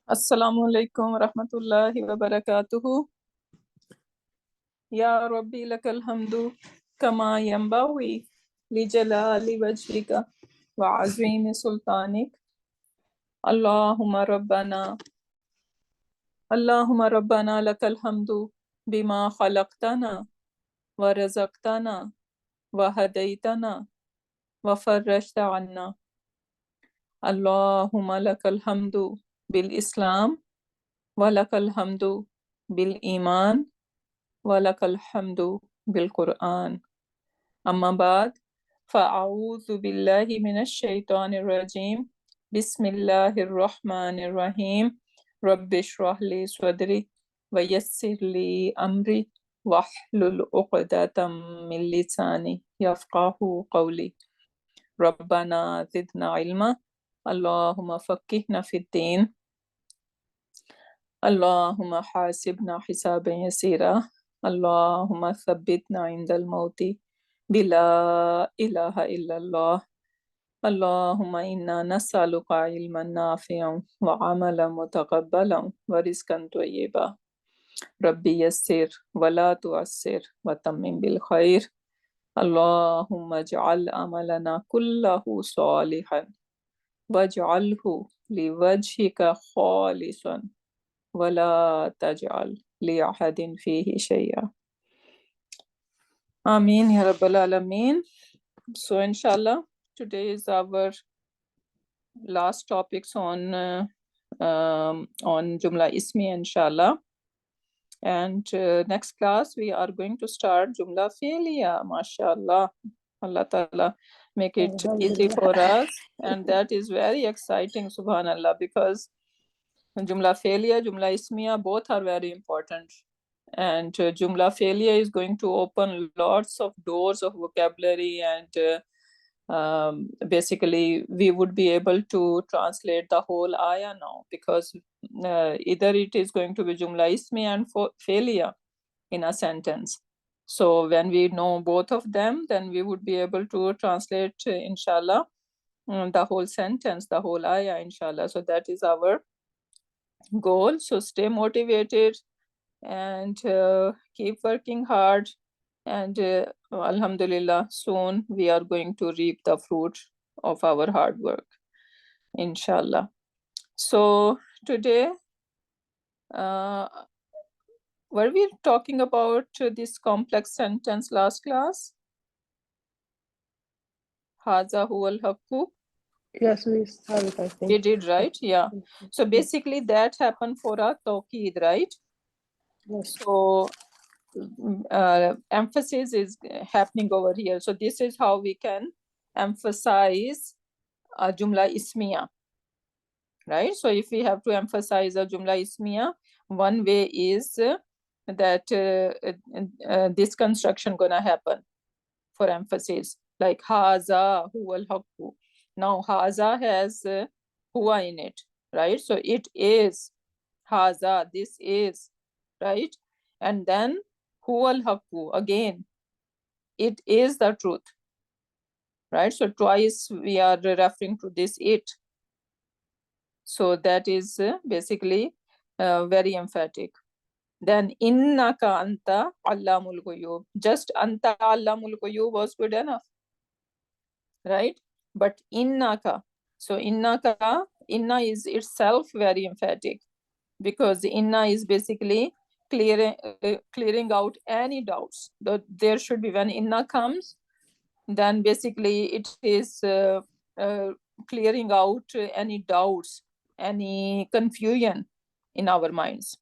Assalamu alaikum wa rahmatullahi wa barakatuhu. Ya Rabbi lakal hamdu kama yanbawi li jalali wajhika wa azimi sultanik. Allahumma rabbana lakal hamdu bima khalaqtana wa razaqtana wa hadaitana wa farrajta anna. Allahumma lakal hamdu bil Islam wa lakal hamdu bil Iman وَلَكَ الْحَمْدُ بِالْقُرْآنِ. أما بعد فأعوذ بالله من الشيطان الرجيم. بسم الله الرحمن الرحيم. رب اشرح لي صدري ويسر لي أمري واحلل عقدة من لساني يفقه قولي. ربنا زدنا علما. اللهم فقهنا في الدين. اللهم حاسبنا حسابا يسيرا. اللهم ثبتنا عند الموت بلا إله إلا الله. اللهم إنا نسألك علما نافعا وعملا متقبلا ورزقا طيبا. ربي يسر ولا تعسر وتمم بالخير. اللهم اجعل عملنا كله صالحا واجعله لوجهك خالصا ولا تجعل لأحد فيه شيئا. Ameen Ya Rabbal Alameen. So inshallah, today is our last topics on Jumla Ismi inshallah. And next class we are going to start Jumla Fi'liya. MashaAllah. Allah Ta'ala make it easy for us. And that is very exciting, subhanallah, because Jumla Fi'liya, Jumla Ismiya, both are very important. And Jumla Fi'liya is going to open lots of doors of vocabulary, and basically we would be able to translate the whole ayah now, because either it is going to be Jumla Ismiya and Fi'liya in a sentence. So when we know both of them, then we would be able to translate, inshallah, the whole sentence, the whole ayah, inshallah. So that is our goal. So stay motivated and keep working hard, and alhamdulillah, soon we are going to reap the fruit of our hard work, inshallah. So today were we talking about this complex sentence last class? Haza huwal haqqu. Yes, we started, I think. We did, right? Yeah. So basically that happened for a tawqeed, right? Yes. So emphasis is happening over here. So this is how we can emphasize a Jumla Ismiya, right? So if we have to emphasize a Jumla Ismiya, one way is that this construction gonna happen for emphasis, like Haza huwal haqqu. Now Haza has huwa in it, right? So it is Haza, this is, right? And then huwal haqqu, again, it is the truth, right? So twice we are referring to this it. So that is basically very emphatic. Then innaka anta allamul ghuyub. Just anta allamul ghuyub was good enough, right? But innaka, so innaka, inna is itself very emphatic, because inna is basically clearing out any doubts. There should be, when inna comes, then basically it is clearing out any doubts, any confusion in our minds.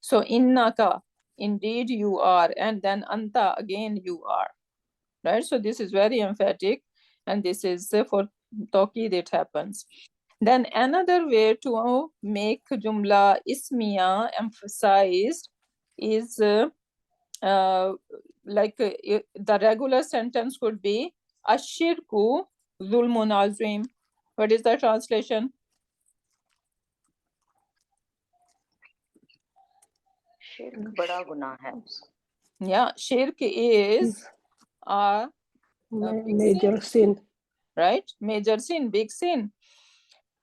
So innaka, indeed you are, and then anta, again you are, right? So this is very emphatic, and this is for tawqeed it happens. Then another way to make Jumla Ismiya emphasized is like the regular sentence could be Ashirku Zulmun Azim. What is the translation? Shirk bada guna hai. Yeah, shirk is a major sin. Right? Major sin, big sin.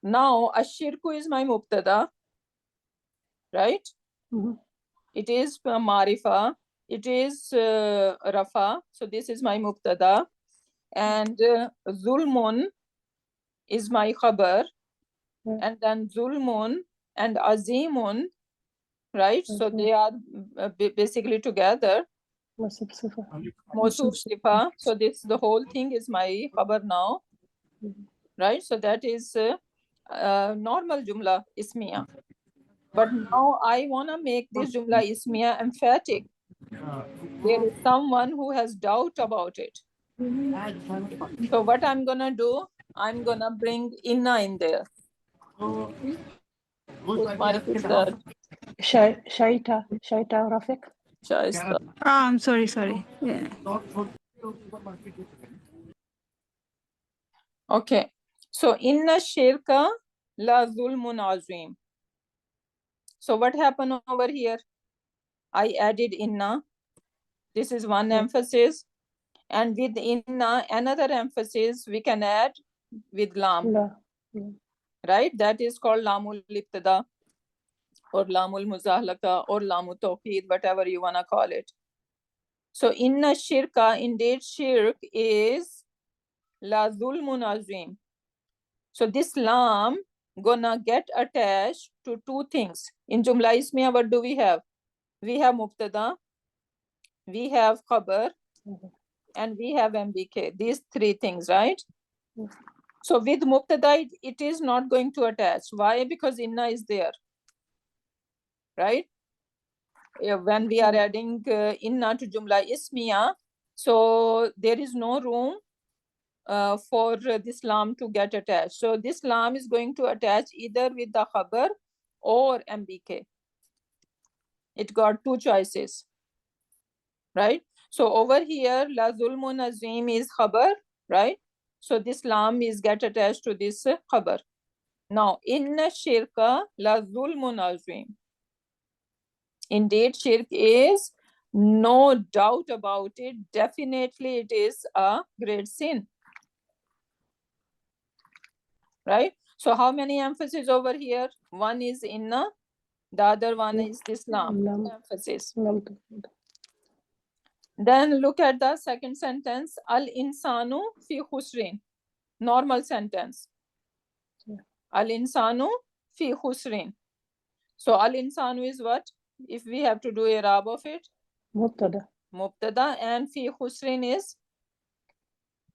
Now, Ashirku is my mubtada, right? Mhm. It is marifa, it is rafa. So this is my mubtada, and zulmun is my khabar, Yeah. and then zulmun and azimun, right? So Okay. they are basically together. Masuk sifa. Mawsuf sifa. So this, the whole thing is my khabar now, right? So that is normal jumla ismiya. But now I want to make this jumla ismiya emphatic. There is someone who has doubt about it. So what I'm gonna do, I'm gonna bring inna in there. Whose mic is that? Shaita Rafiq. Shaista. I'm sorry. Yeah. Okay. So inna shirka la zulmun azim. So what happened over here? I added inna. This is one emphasis. And with inna, another emphasis we can add with lam, La. right? That is called lamul ibtada or lamul muzahlaka or lamul tawqid, whatever you wanna call it. So inna shirka, indeed shirk is la zulmun azim. So this lam gonna get attached to two things. In Jumla Ismiya, what do we have? We have Mubtada, we have Khabar, and we have MBK. These three things, right? So with Mubtada, it is not going to attach. Why? Because Inna is there, right? When we are adding Inna to Jumla Ismiya, so there is no room for this lam to get attached. So this lam is going to attach either with the khabar or MBK. It got two choices, right? So over here, la zulmun azim is khabar, right? So this lam is get attached to this khabar. Now, inna shirka la zulmun azim. Indeed, shirk is, no doubt about it, definitely it is a great sin. Right? So how many emphasis over here? One is inna, the other one is this lam. Lam. Emphasis. Lam. Then look at the second sentence. Al insanu fi khusrin. Normal sentence. Yeah. Al insanu fi khusrin. So al insanu is what? If we have to do a rab of it, Mubtada. mubtada, and fi khusrin is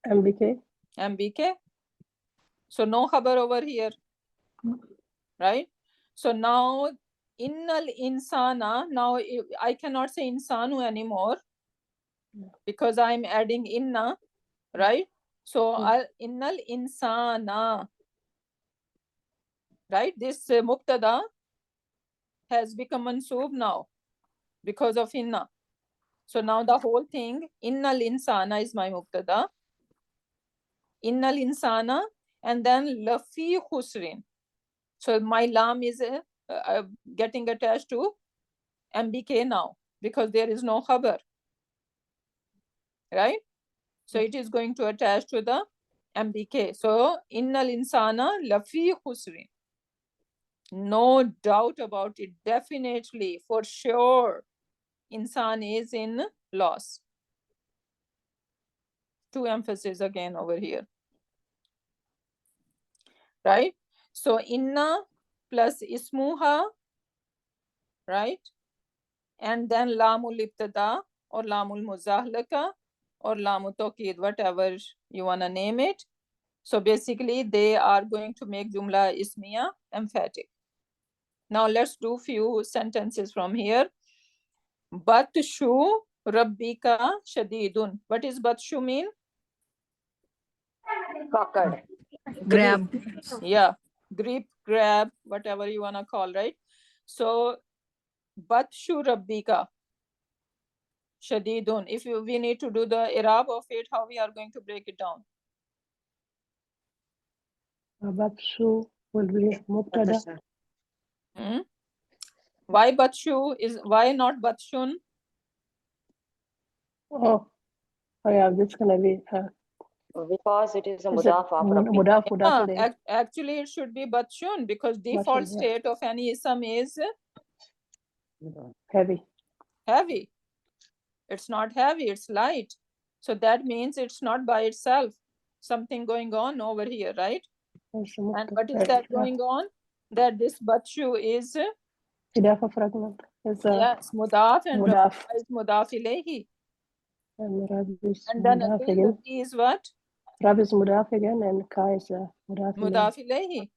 MBK. MBK. So no khabar over here, right? So now innal insana, now I cannot say insanu anymore because I'm adding inna, right? So innal insana, right? This mubtada has become mansoob now because of inna. So now the whole thing, innal insana is my mubtada, innal insana, and then lafi khusrin. So my lam is getting attached to MBK now because there is no khabar, right? So it is going to attach to the MBK. So innal insana lafi khusrin. No doubt about it, definitely, for sure, insan is in loss. Two emphasis again over here, right? So inna plus ismuha, right? And then lamul ibtada or lamul muzahlaka or lamul tawqid, whatever you want to name it. So basically they are going to make jumla ismiya emphatic. Now let's do few sentences from here. Batshu rabbika shadidun. What is batshu mean? Cocked. Grab. Yeah, grip, grab, whatever you wanna call, right? So batshu rabbika shadidun. If we need to do the i'rab of it, how we are going to break it down? Babsu will be Mubtada. Why batshu is, why not batshun? Oh, yeah, this gonna be Because it is a is it mudaf of Rabbika. Mudaf Mudaf ilayhi. Actually it should be batshun because default Batshun, yeah. state of any ism is Heavy. Heavy. It's not heavy, it's light. So that means it's not by itself. Something going on over here, right? It's And what is that going on? That this batshu is إضافة fragment. It's yes, mudaf, and mudaf. Rabbi is mudaf ilayhi. And Rab is And then mudaf again, again. the is what? Rab is mudaf again, and Ka is mudaf. Mudaf ilayhi.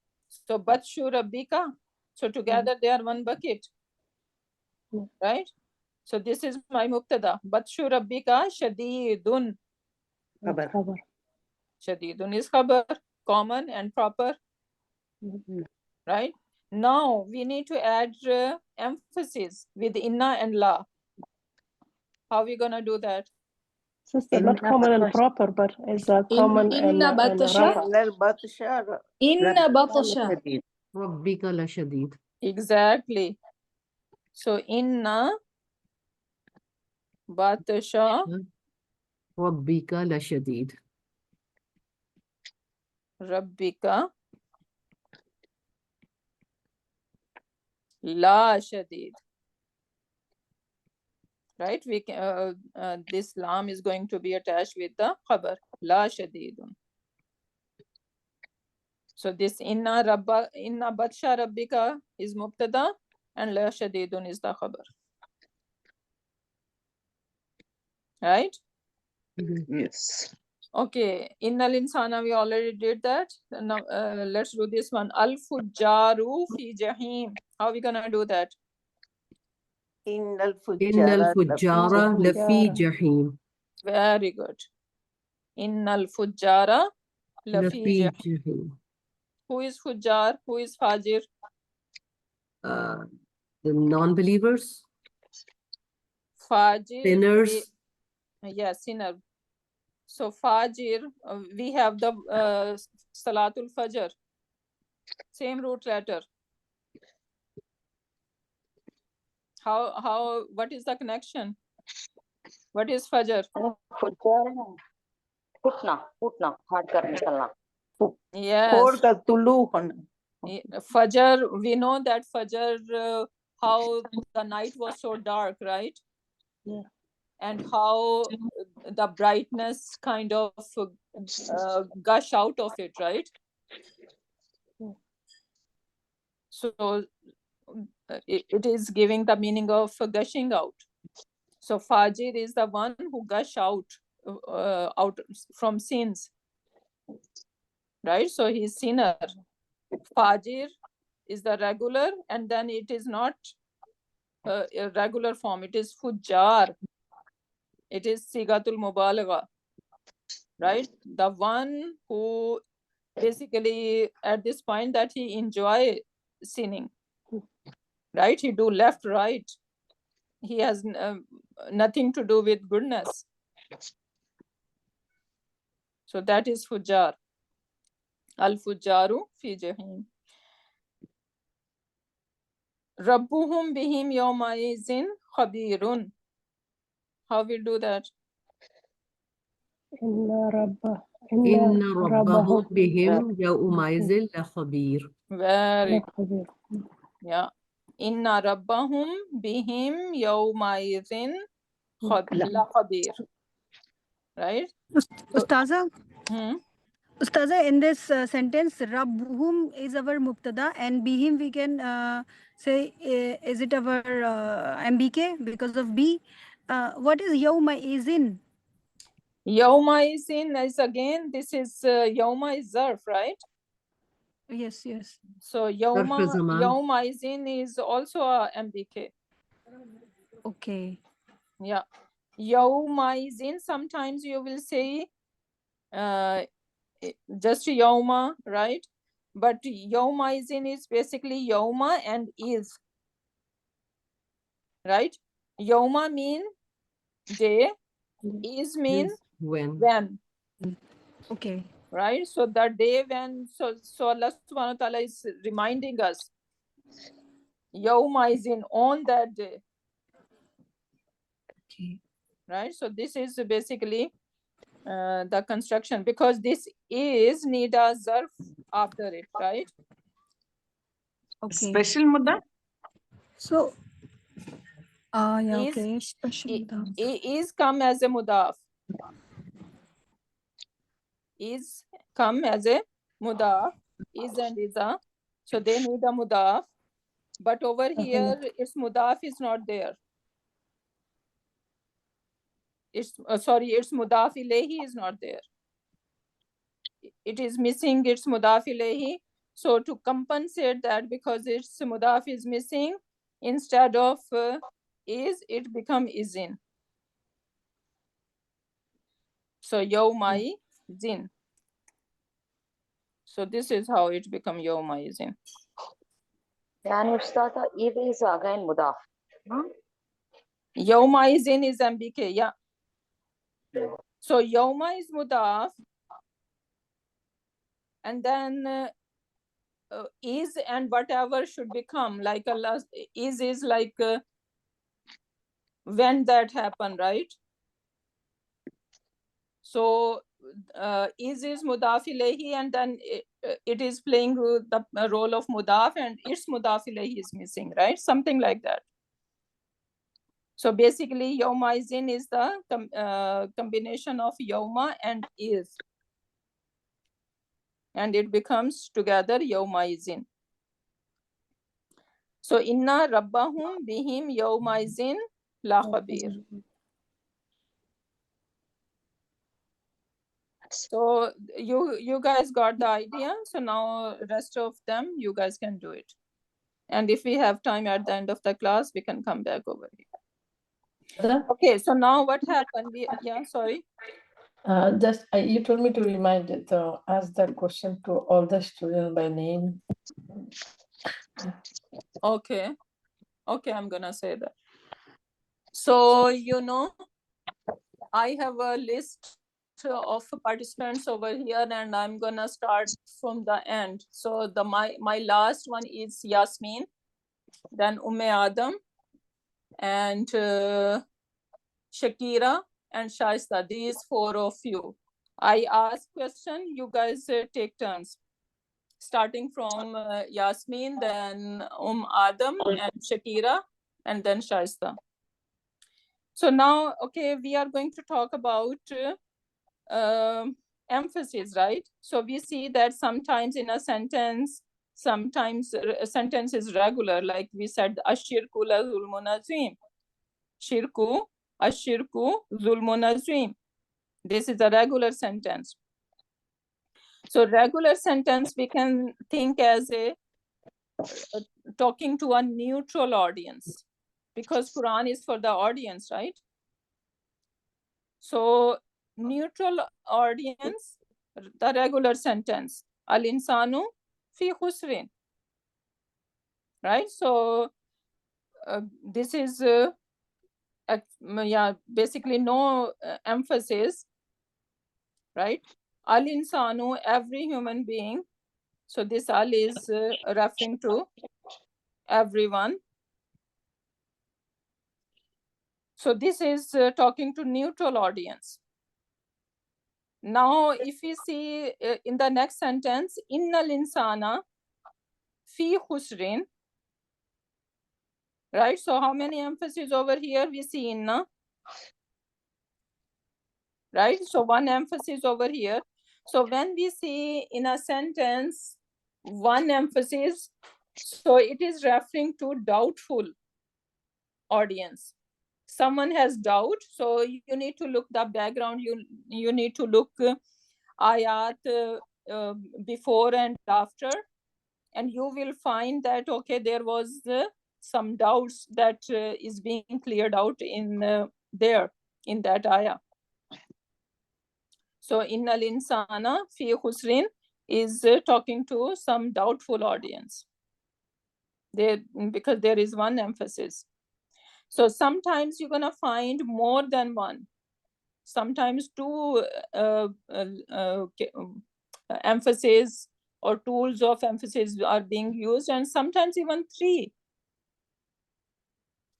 So batshu rabbika. So together they are one bucket. Yeah. Right? So this is my mubtada. Batshu rabbika shadidun. Khabar. Khabar. Shadidun is khabar, common and proper. Right? Now we need to add emphasis with inna and la. How are we gonna do that? Sister, not common and proper, but it's common and inna batasha. rafa. Inna batasha. ربك لشديد. Exactly. So inna batasha ربك لشديد. rabbika la shadid. Right? We can, this lam is going to be attached with the khabar la shadidun. So this inna batsha rabbika is mubtada and la shadidun is the khabar. Right? Yes. Okay, innal insana, we already did that. Now let's do this one. Al fujjaru fi jahim. How are we gonna do that? إن الفجار لفي جحيم. Very good. Innal fujjara lafi لفي jahim. جحيم. Who is fujjar? Who is fajir? The non-believers, Fajir. sinners. Yes, sinner. So fajir, we have the salatul fajr. Same root letter. What is the connection? What is fajr? फुटना हार्ड कर निकलना. Yes. का तुलू होना. Fajr, we know that Fajr, how the night was so dark, right? Yeah. And how the brightness kind of gush out of it, right? Yeah. So it is giving the meaning of gushing out. So Fajr is the one who gush out from sins, right? So he's sinner. Fajr is the regular, and then it is not a regular form. It is fujjar. It is sigatul mubalagha, right? The one who basically at this point that he enjoy sinning, right? He do left, right. He has nothing to do with goodness. So that is fujjar. Al fujjaru fi jahim. Rabbuhum bihim yawmaizin khabirun. How we do that? إن ربهم بهم يومئذ لخبير. Very good. خبير. Yeah. Inna rabbahum bihim yawmaizin khabir. Right? Ustaza, Hmm? Ustaza, in this sentence, Rabbuhum is our mubtada and bihim we can say, is it our MBK because of B? What is yawma izin? Yawma is again, this is yawma is zarf, right? Yes, yes. So yawma is also a MBK. Okay. Yeah. Yawma sometimes you will say just yawma, right? But yawma is basically yawma and is, right? Yawma mean day, is mean when. Okay. Right? So that day when, so Allah subhanahu wa ta'ala is reminding us, Yawma on that day. Okay. Right? So this is basically the construction, because this is need a zarf after it, right? Okay. Special mudda? So Yeah, Is okay. Special mudaf. is come as a mudaf. Is come as a mudaf. Is and isa. So they need a mudaf. But over here, its mudaf is not there. Its its mudaf ilayhi is not there. It is missing its mudaf ilayhi. So to compensate that, because its mudaf is missing, instead of is, it become izin. So yawmai zin. So this is how it become yawmai zin. Yani Ustada, it is again mudaf. Huh? Yawmai zin is MBK, yeah. So yawma is mudaf, and then is and whatever should become, like Allah is like when that happened, right? So is mudaf ilayhi, and then it is playing the role of mudaf, and its mudaf ilayhi is missing, right? Something like that. So basically yawma izin is the combination of yawma and is, and it becomes together yawma izin. So inna rabbahum bihim yawma izin la khabir. So you guys got the idea. So now rest of them you guys can do it. And if we have time at the end of the class, we can come back over here. Okay, so now what happened? Sorry. Just you told me to remind it to ask that question to all the students by name. Okay, I'm gonna say that. So I have a list of participants over here, and I'm gonna start from the end. So my last one is Yasmin, then Adam, and Shakira and Shaista. These four of you. I ask question, you guys take turns. Starting from Yasmin, then Adam and Shakira, and then Shaista. So now, okay, we are going to talk about emphasis, right? So we see that sometimes in a sentence, sometimes a sentence is regular, like we said, ashirku la zulmun azim. Shirku, ashirku zulmun azim. This is a regular sentence. So regular sentence we can think as a talking to a neutral audience, because Quran is for the audience, right? So neutral audience, the regular sentence, al insanu fi khusrin, right? So this is basically no emphasis, right? Al insanu, every human being. So this al is referring to everyone. So this is talking to neutral audience. Now, if we see in the next sentence, innal insana fi khusrin, right? So how many emphasis over here? We see inna, right? So one emphasis over here. So when we see in a sentence one emphasis, so it is referring to doubtful audience. Someone has doubt, so you need to look the background. You need to look ayat before and after, and you will find that okay, there was some doubts that is being cleared out in there in that ayah. So innal insana fi khusrin is talking to some doubtful audience there, because there is one emphasis. So sometimes you're gonna find more than one, sometimes two emphasis or tools of emphasis are being used, and sometimes even three,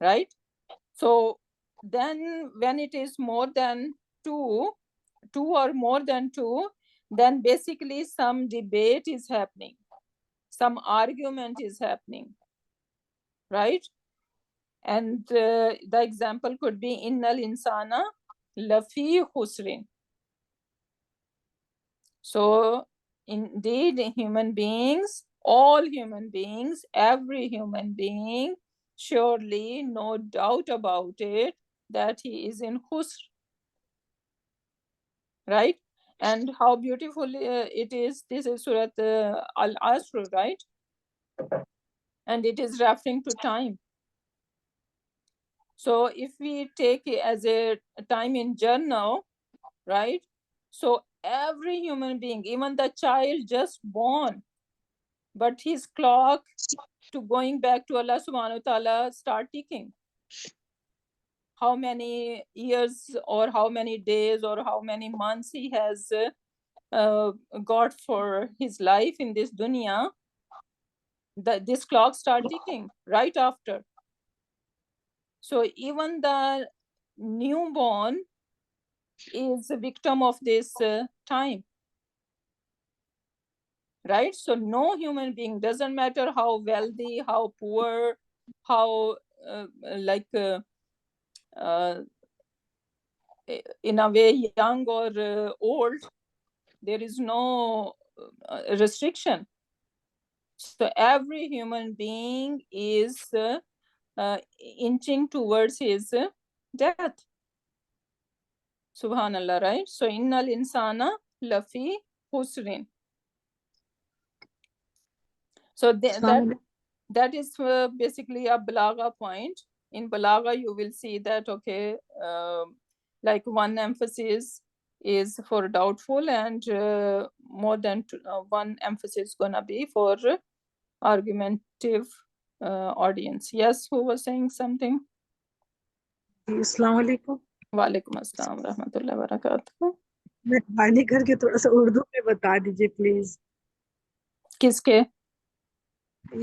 right? So then when it is more than two or more than two, then basically some debate is happening, some argument is happening, right? And the example could be innal insana lafi khusrin. So indeed, human beings, all human beings, every human being, surely, no doubt about it, that he is in khusr, right? And how beautiful it is. This is Surat Al-Asr, right? And it is referring to time. So if we take it as a time in journal, right? So every human being, even the child just born, but his clock to going back to Allah subhanahu wa ta'ala start ticking. How many years or how many days or how many months he has got for his life in this dunya, this clock start ticking right after. So even the newborn is a victim of this time, right? So no human being, doesn't matter how wealthy, how poor, how in a way young or old, there is no restriction. So every human being is inching towards his death. Subhanallah, right? So innal insana lafi husrin. So that is basically a balagha point. In balagha, you will see that, okay, like one emphasis is for doubtful and more than one emphasis gonna be for argumentative audience. Yes, who was saying something? अस्सलाम वालेकुम। वालेकुम अस्सलाम रहमतुल्लाहि व बरकातहू। मेहरबानी करके थोड़ा सा उर्दू में बता दीजिए प्लीज। किसके?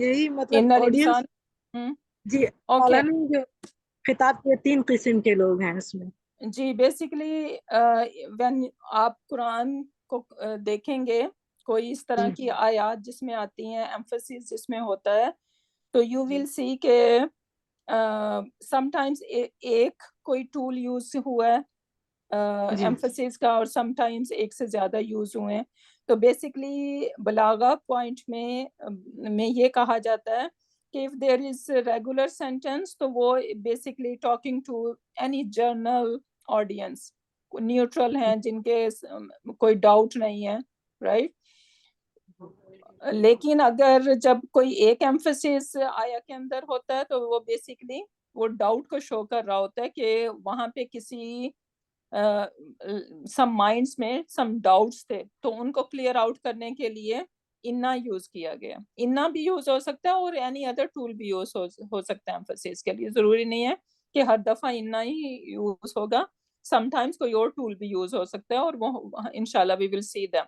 यही मतलब इन्नल ऑडियंस इंसान। जी। ओके मौलाना जो खिताब के 3 किस्म के लोग हैं उसमें। जी, बेसिकली व्हेन आप कुरान को देखेंगे, कोई इस तरह की आयत जिसमें आती हैं, एम्फेसिस जिसमें होता है, तो यू विल सी के समटाइम्स एक कोई टूल यूज हुआ है एम्फेसिस का, और समटाइम्स एक से ज्यादा यूज हुए हैं। तो बेसिकली बलागा पॉइंट में ये कहा जाता है कि if there is regular sentence, तो वो basically talking to any general audience, neutral हैं, जिनके कोई डाउट नहीं है, राइट? लेकिन अगर जब कोई एक एम्फेसिस आया के अंदर होता है, तो वो बेसिकली वो डाउट को शो कर रहा होता है कि वहां पे किसी सम माइंड्स में सम डाउट्स थे, तो उनको क्लियर आउट करने के लिए इन्ना यूज किया गया। इन्ना भी यूज हो सकता है और एनी अदर टूल भी यूज हो सकता है एम्फेसिस के लिए। जरूरी नहीं है कि हर दफा इन्ना ही यूज होगा, समटाइम्स कोई और टूल भी यूज हो सकता है, और वो इंशाल्लाह वी विल सी दैम।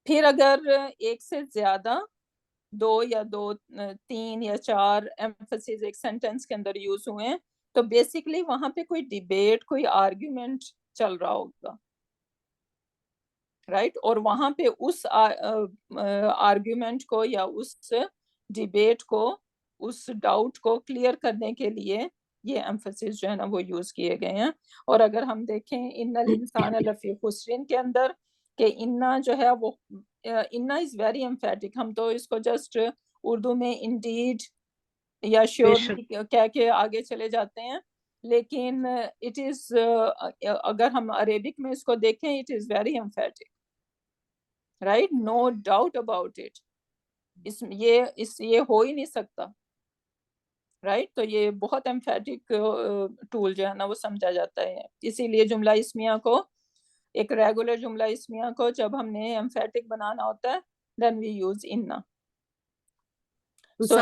फिर अगर एक से ज्यादा, 2 या 2, 3 या 4 एम्फेसिस एक सेंटेंस के अंदर यूज हुए हैं, तो बेसिकली वहां पे कोई डिबेट, कोई आर्ग्यूमेंट चल रहा होगा, राइट? और वहां पे उस आर्ग्यूमेंट को या उस डिबेट को, उस डाउट को क्लियर करने के लिए ये एम्फेसिस जो है ना वो यूज किए गए हैं। और अगर हम देखें इन्नल इंसान लफी खुसरिन के अंदर, कि इन्ना जो है वो इन्ना इज वेरी एम्फेटिक। हम तो इसको जस्ट उर्दू में इंडीड या श्योर कह के आगे चले जाते हैं, लेकिन इट इज अगर हम अरेबिक में इसको देखें, it is very emphatic, right? No doubt about it. ये हो ही नहीं सकता, राइट? तो ये बहुत एम्फेटिक टूल जो है ना वो समझा जाता है। इसीलिए जुमला इस्मिया को, एक रेगुलर जुमला इस्मिया को जब हमने एम्फेटिक बनाना होता है, देन वी यूज इन्ना। So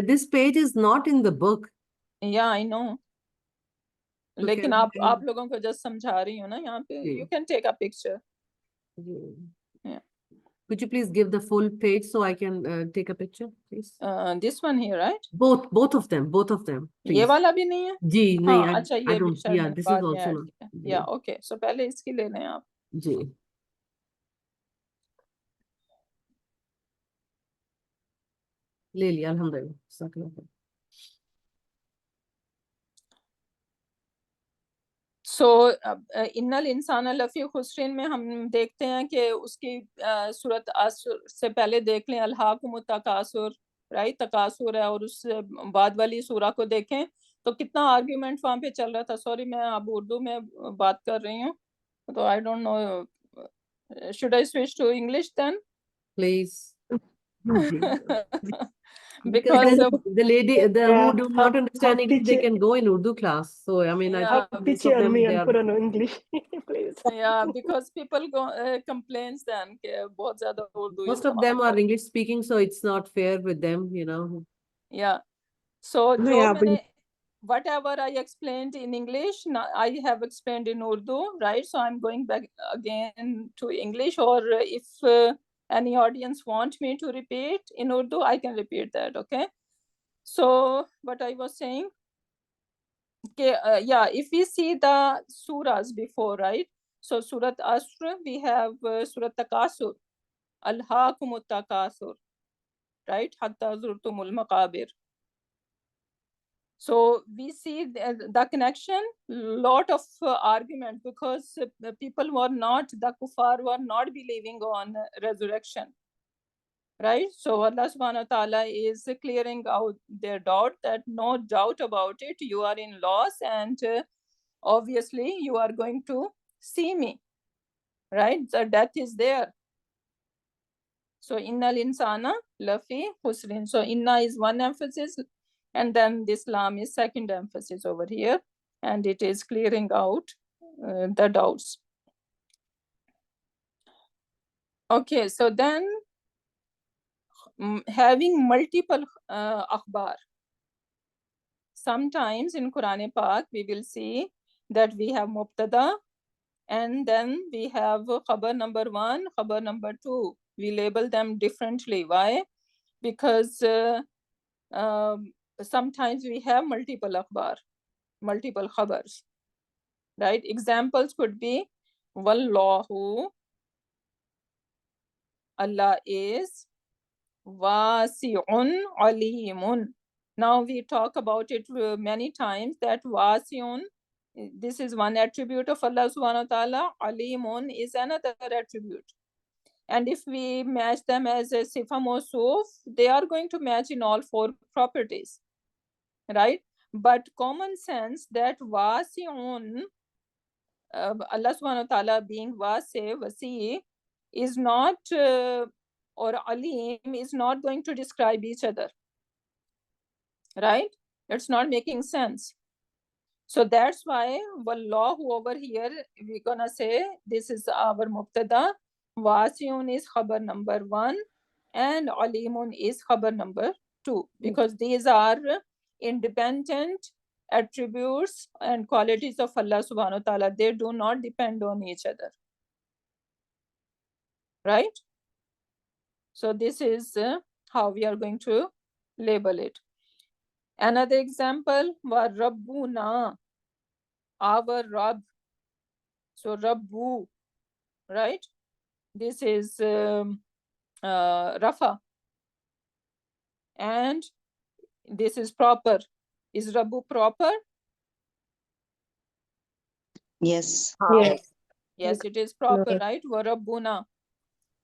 this page is not in the book. Yeah, I know. So लेकिन आप लोगों को जस्ट समझा रही हूँ ना यहाँ पे। You can take a picture. Yeah. Could you please give the full page so I can take a picture, please? This one here, right? Both of them, please. ये वाला भी नहीं है? जी नहीं, हाँ, अच्छा, ये भी शायद मैंने this बाद is में also ऐड not. किया। Yeah, okay. So पहले इसकी ले लें आप। जी ले लिया, अल्हम्दुलिल्लाह। सो इन्नल इंसान लफी खुसरिन में हम देखते हैं कि उसकी सूरत असर से पहले देख लें अलहाकुम तकासुर, राइट, तकासुर है, और उस बाद वाली सूरा को देखें तो कितना आर्ग्यूमेंट वहां पे चल रहा था। सॉरी मैं अब उर्दू में बात कर रही हूँ, तो I don't know, should I switch to English then Please. because the lady who do not understand how English, they teacher can go in Urdu class. So I mean, I Yeah, think how most teacher of them me they and are. put on English, please. yeah, because people go complains then कि बहुत ज़्यादा Urdu Most of इस्तेमाल them are कर। English speaking, so it's not fair with them, you know. Yeah, so No, जो yeah, मैंने whatever I explained in English, I have explained in Urdu, right? So I'm going back again to English, or if any audience want me to repeat in Urdu, I can repeat that, okay? So what I was saying, okay, yeah, if we see the surahs before, right? So Surat Asr, we have Surat Takasur, Alhaakumut Takasur, right? Hatta zurtumul maqabir. So we see the connection, lot of argument, because people were not, the kuffar were not believing on resurrection, right? So Allah subhanahu wa ta'ala is clearing out their doubt, that no doubt about it, you are in loss, and obviously you are going to see me, right? The death is there. So innal insana lafi khusrin. So inna is one emphasis, and then this lam is second emphasis over here, and it is clearing out the doubts. Okay, so then having multiple akhbar. Sometimes in Quran Pak we will see that we have mubtada, and then we have khabar number 1, khabar number 2. We label them differently. Why? Because sometimes we have multiple akhbar, multiple khabars, right? Examples could be Wallahu, Allah is, Wasi'un alimun. Now we talk about it many times, that Wasi'un, this is one attribute of Allah subhanahu wa ta'ala, alimun is another attribute. And if we match them as a sifa mawsuf, they are going to match in all 4 properties, right? But common sense that wasi'un, Allah subhanahu wa ta'ala being wasi, is not, or alim is not going to describe each other, right? It's not making sense. So that's why wallahu over here, we're gonna say this is our mubtada, wasi'un is khabar number 1, and alimun is khabar number 2, because these are independent attributes and qualities of Allah subhanahu wa ta'ala. They do not depend on each other, right? So this is how we are going to label it. Another example, wa rabbuna, our Rabb. So rabbu, right? This is rafa, and this is proper. Is rabbu proper? yes. Yes. Yes, it is proper, right? Wa rabbuna.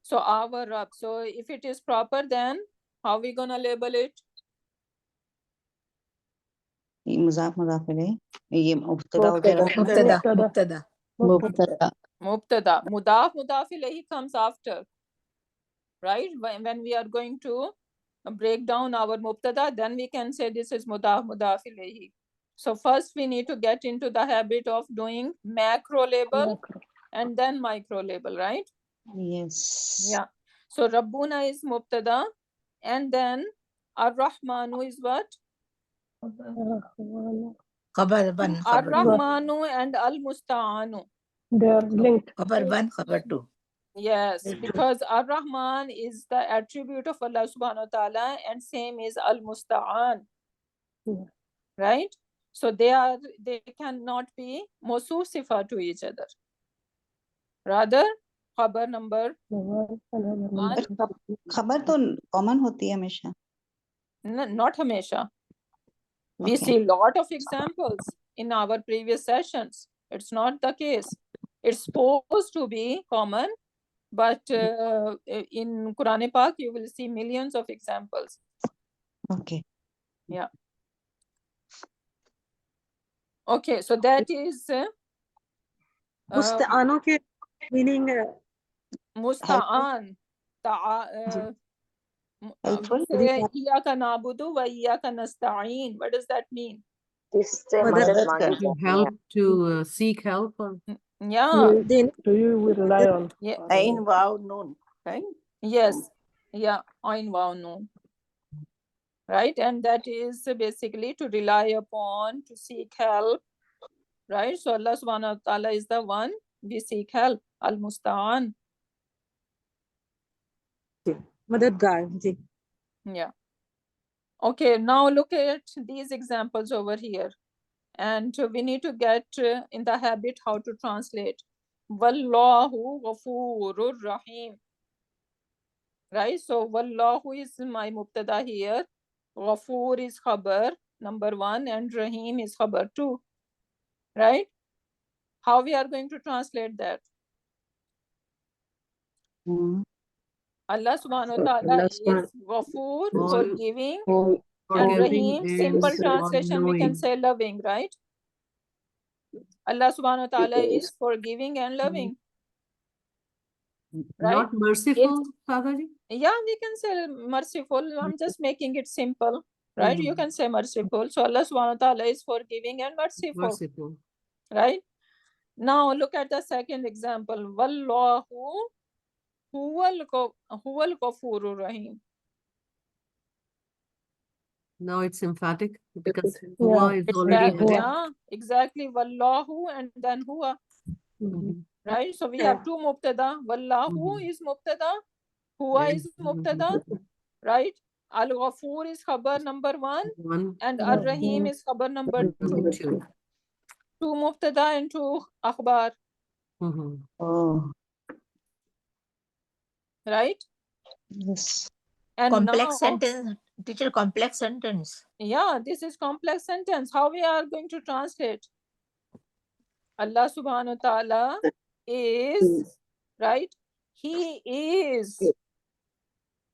So our Rabb. So if it is proper, then how we gonna label it? ये मजाक मजाक इलैह ये मुब्तदा हो जाएगा Mubtada. Mubtada. Mubtada. Mudaf ilayhi comes after, right? When we are going to break down our mubtada, then we can say this is mudaf ilayhi. So first we need to get into the habit of doing macro label and then micro label, right? yes. Yeah. So Rabbuna is mubtada, and then Ar-Rahmanu is what? Khabar 1, khabar 2. Ar-Rahmanu and Al-Musta'anu. They are linked. Khabar 1, khabar 2. Yes, because Ar-Rahman is the attribute of Allah subhanahu wa ta'ala, and same is Al-Musta'an. Yeah. Right? So they cannot be mawsuf sifa to each other. Rather, khabar number 1, खबर तो common होती है हमेशा not hamesha. We Okay. see lot of examples in our previous sessions. It's not the case. It's supposed to be common, but in Quran Pak, you will see millions of examples. Okay. Yeah. Okay, so that is मुस्तआनों के meaning Musta'an. Helpful. We say Iyaka na'budu wa iyaka nasta'in. What does that mean? This Madad madad kar. मांगी To जाती है. help, to seek help. Or... Yeah. Do you rely on? Yeah. Ain, wow, noon. Right? Yes. Yeah. Ain wa noon. Right. And that is basically to rely upon, to seek help. Right. So Allah subhanahu wa ta'ala is the one we seek help. Al-Musta'an. मददगार जी. Yeah. Okay. Now look at these examples over here. And we need to get in the habit how to translate. Wallahu ghafurur rahim. Right? So Wallahu is my mubtada here. Ghafur is khabar number 1 and Rahim is khabar 2. Right? How we are going to translate that? Allah subhanahu wa ta'ala is Ghafur, forgiving, and Rahim, simple translation we can say loving, right? Allah subhanahu wa ta'ala is forgiving and loving. Right? Not merciful, Sadaji? Yeah, we can say merciful. I'm just making it simple, right? You can say merciful. So Allah subhanahu wa ta'ala is forgiving and merciful. Right? Now look at the second example. Wallahu huwal ghafurur rahim. Now it's emphatic because huwa is already Exactly, there. yeah, exactly. Wallahu and then huwa. Right? So we have two mubtada. Wallahu is mubtada. Huwa is mubtada. Right? Al-Ghafur is khabar number 1 and Ar-Rahim is khabar number 2. Two mubtada and two akhbar. Oh. Right? Yes. And Complex now, sentence. Teacher, complex sentence. yeah, this is complex sentence. How we are going to translate? Allah subhanahu wa ta'ala is, right? He is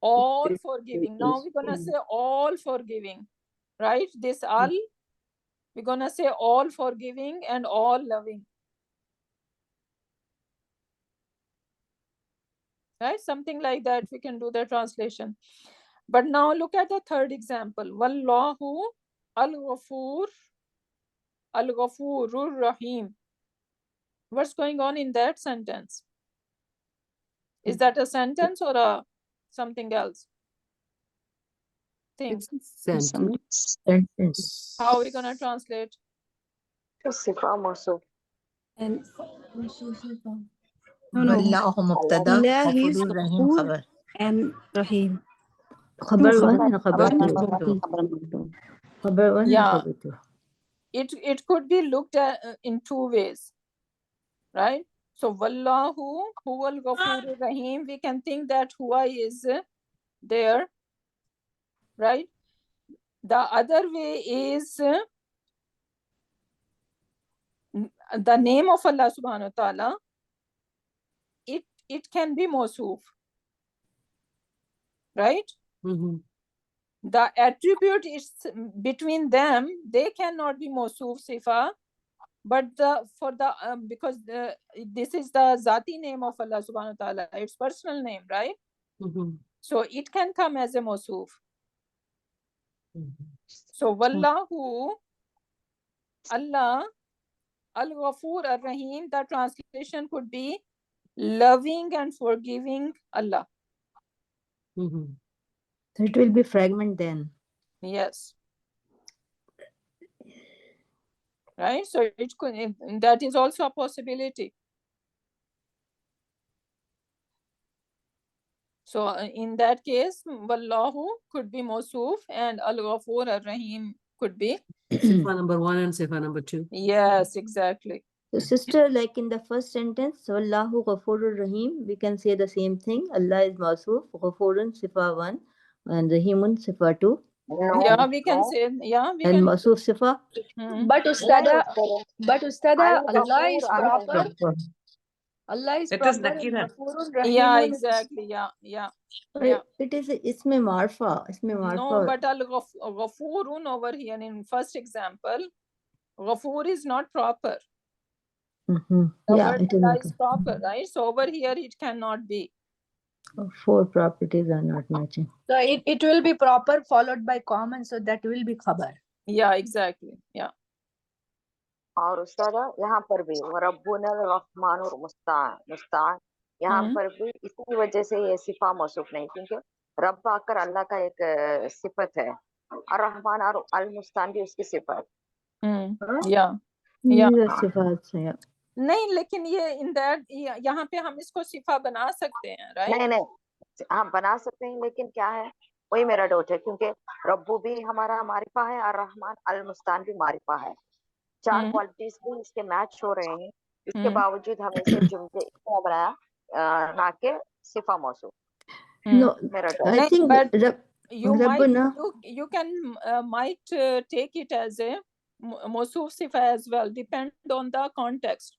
all forgiving. Now we're gonna say all forgiving, right? This all, we're gonna say all forgiving and all loving. Right? Something like that, we can do the translation. But now look at the third example. Wallahu al-Ghafur al-Ghafurur Rahim. What's going on in that sentence? Is that a sentence or a something else? Think. Sentence. How are we gonna translate? Sifa मौसूफ. And Wallahu mubtada. Allah is Ghafurur Rahim Ghafur khabar. and Rahim. Khabar 1 and khabar 2. Yeah. It could be looked at in two ways, right? So Wallahu huwal ghafurur rahim, we can think that huwa is there, right? The other way is the name of Allah subhanahu wa ta'ala, it can be mawsoof, right? The attribute is between them, they cannot be mawsoof sifa, but because this is the zati name of Allah subhanahu wa ta'ala, its personal name, right? So it can come as a mawsoof. So Wallahu, Allah, Al-Ghafur Ar-Rahim, the translation could be loving and forgiving Allah. So it will be fragment then. Yes. Right? So it could, that is also a possibility. So in that case, Wallahu could be Mawsoof and Al-Ghafur Ar-Rahim could be Sifa number 1 and Sifa number 2. Yes, exactly. So sister, like in the first sentence, Wallahu Ghafurur Rahim, we can say the same thing. Allah is Mawsoof, Ghafurun Sifa 1 and Rahimun Sifa 2. No, Yeah, we can no. say, yeah, we And can. Masuf Sifa? But Ustada, Al Allah is Ghafur, proper. Proper. Allah is It is proper and Nakira. Ghafurun Yeah, Rahimun. exactly. Yeah. Or it is Isme Marfa. Isme No, Marfa. but Ghafurun over here in first example, Ghafur is not proper. The Yeah, word it is Allah not. is proper, right? So over here it cannot be. Four properties are not matching. So it will be proper followed by common, so that will be khabar. Yeah, exactly. Yeah. और उस्ताद यहाँ पर भी रब्बुनल रहमानुर मुस्तान यहाँ पर भी इसी वजह से ये सिफा मौसूफ नहीं, क्योंकि रब आकर अल्लाह का एक सिफत है और रहमान और अल मुस्तान भी उसकी सिफत। Yeah. These are sifats, yeah. नहीं, लेकिन ये इन दैट यहाँ पे हम इसको सिफा बना सकते हैं, राइट? नहीं हम बना सकते हैं, लेकिन क्या है वही मेरा डाउट है, क्योंकि रब्बू भी हमारा मारिफा है और रहमान अल मुस्तान भी मारिफा है, चार क्वालिटीज भी इसके मैच हो रहे हैं, इसके बावजूद हमें इसे जुमले इतना बनाया ना के सिफा मौसूफ। No, I think but you can might take it as a mawsuf sifa as well, depend on the context.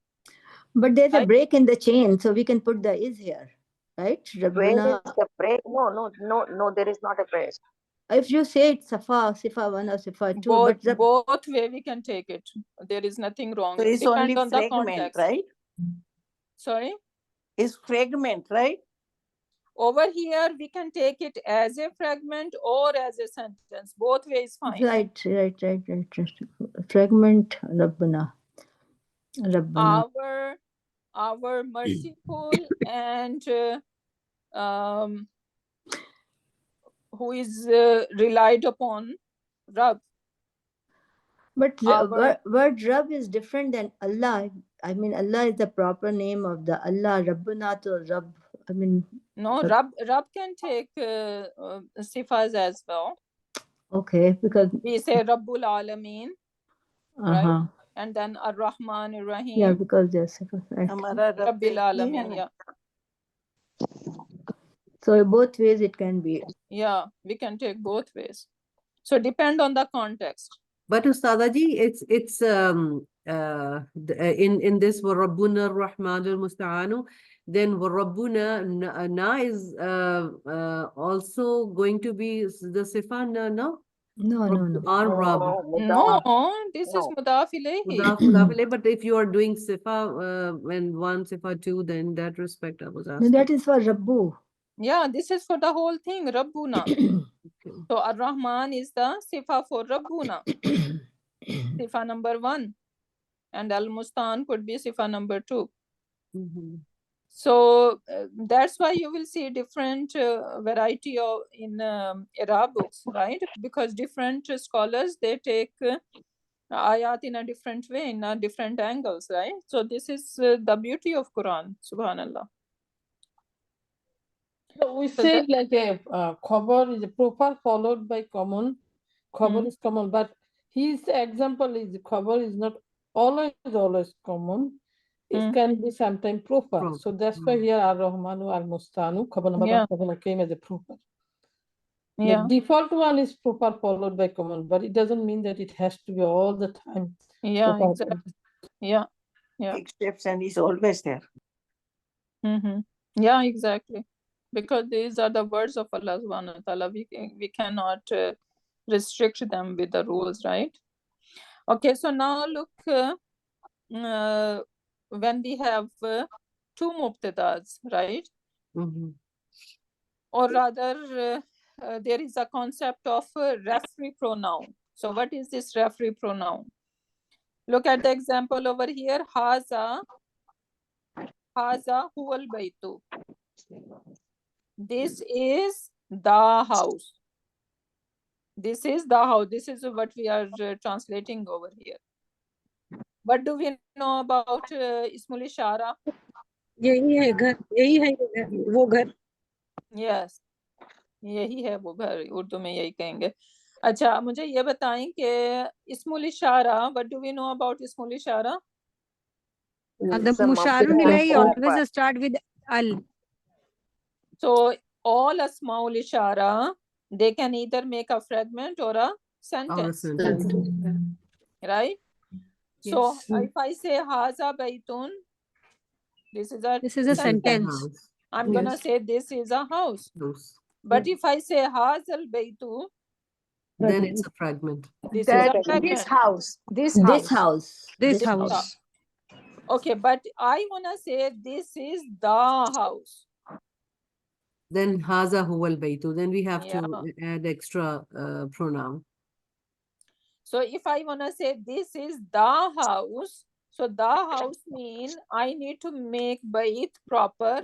But there's a break in the chain, so we can put the is here, right? Where is the break? No, there is not a break. If you say it's Sifa 1 or Sifa 2, both way we can take it. There is nothing wrong. So it's depend only on the fragment, context, right? Sorry? It's fragment, right? Over here, we can take it as a fragment or as a sentence. Both ways fine. Right. Fragment, Rabbana. Our merciful and who is relied upon, Rabb. But word Rabb is different than Allah. I mean, Allah is the proper name of the Allah. Rabbuna to Rabb. I mean, no, Rabb can take sifas as well. Okay, because we say Rabbul Alameen, right? And then Ar-Rahman Ar-Rahim. Yeah, because there's sifas. Right. Rabbil Alameen, yeah. So both ways it can be. Yeah, we can take both ways. So depend on the context. But Ustadaji, it's in this Rabbuna Rahmanul Musta'anu, then Rabbuna na is also going to be the sifa na, no? No. No, this is mudaf ilayhi. Mudaf ilayhi, but if you are doing sifa when one sifa two, then in that respect I was asking. No, that is for Rabbu. Yeah, this is for the whole thing, Rabbuna. So Ar-Rahman is the sifa for Rabbuna. Sifa number 1. And Al-Mustan could be sifa number 2. So that's why you will see different variety of in Arab books, right? Because different scholars, they take ayat in a different way, in a different angles, right? So this is the beauty of Quran, subhanallah. So we say like a khabar is a proper followed by common. Khabar is common, but his example is khabar is not always common. It can be sometimes proper. So that's why here Ar-Rahmanu Al-Mustanu khabar number came as a proper. Yeah. The default one is proper followed by common, but it doesn't mean that it has to be all the time. Yeah, exactly. Yeah. Exception and he's always there. Yeah, exactly. Because these are the words of Allah subhanahu wa ta'ala. We cannot restrict them with the rules, right? Okay, so now look, when we have two mubtadas, right? Or rather, there is a concept of referee pronoun. So what is this referee pronoun? Look at the example over here. Haza huwal baytu. This is the house. This is the house. This is what we are translating over here. What do we know about Ismul Ishara? यही है घर, यही है वो घर. Yes, यही है वो घर. उर्दू में यही कहेंगे. अच्छा, मुझे ये बताएं कि Ismul Ishara, what do we know about Ismul Ishara? The Musharun ilayhi always start with al. So all Asmaul Ishara they can either make a fragment or a sentence, right? So Yes. if I say Haza Baitun, this is a This is a sentence. I'm gonna say this is a house. House. But if I say Hazal Baitu, Then it's a fragment. this is a That fragment. this house, This house. This This house. house. Okay, but I wanna say this is the house. Then haza huwal baytu. Then we have Yeah. to add extra pronoun. So if I wanna say this is the house, so the house mean I need to make bait proper,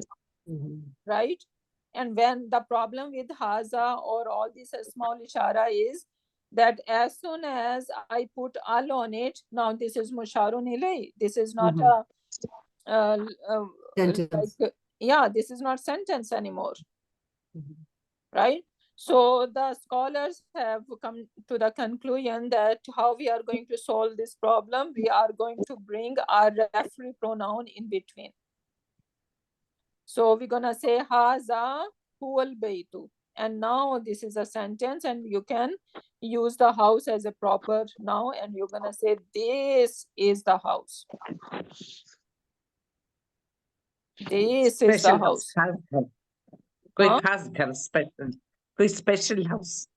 right? And when the problem with haza or all this small ishara is that as soon as I put al on it, now this is musharun ilay. This is not a Sentence. like, yeah, this is not sentence anymore, right? So the scholars have come to the conclusion that how we are going to solve this problem, we are going to bring our referee pronoun in between. So we're gonna say haza huwal baytu, and now this is a sentence, and you can use the house as a proper noun, and you're gonna say this is the house. This is the house. कोई special house.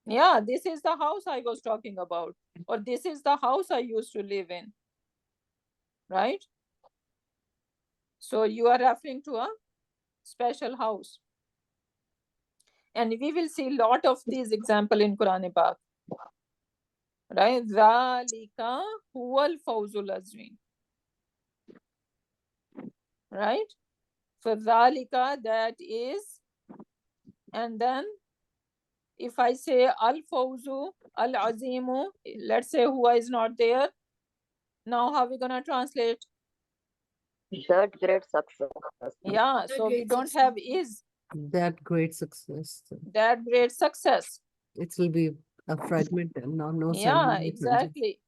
Yeah, this is the house I was talking about, or this is the house I used to live in, right? So you are referring to a special house. And we will see a lot of these examples in Quran Pak. Right? Zalika huwal fawzul azim. Right? So Zalika, that is, and then if I say al fawzu, al azimu, let's say huwa is not there. Now how are we gonna translate? That great success. Yeah, so we don't have is. That great success. That great success. It will be a fragment and no Yeah, sentence. exactly.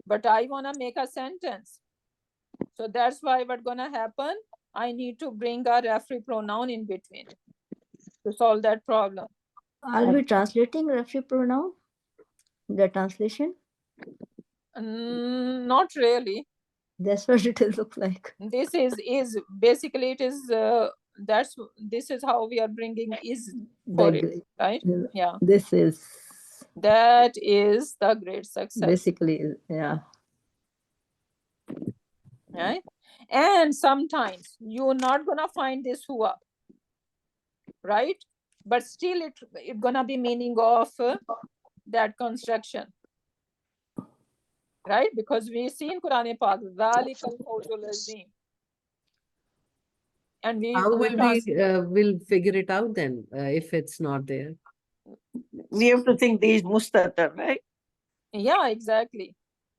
But I wanna make a sentence. So that's why what's gonna happen? I need to bring a referee pronoun in between to solve that problem. Are we translating referee pronoun? The translation? Not really. That's what it will look like. This is basically it is this is how we are bringing is for it, right? Yeah. This is. That is the great success. Basically, yeah. Right? And sometimes you're not gonna find this huwa, right? But still it's gonna be meaning of that construction, right? Because we see in Quran Pak, Zalikal Fawzul Azim. And How will we will figure it out then if it's not there? We have to think these mustatar, right? Yeah, exactly.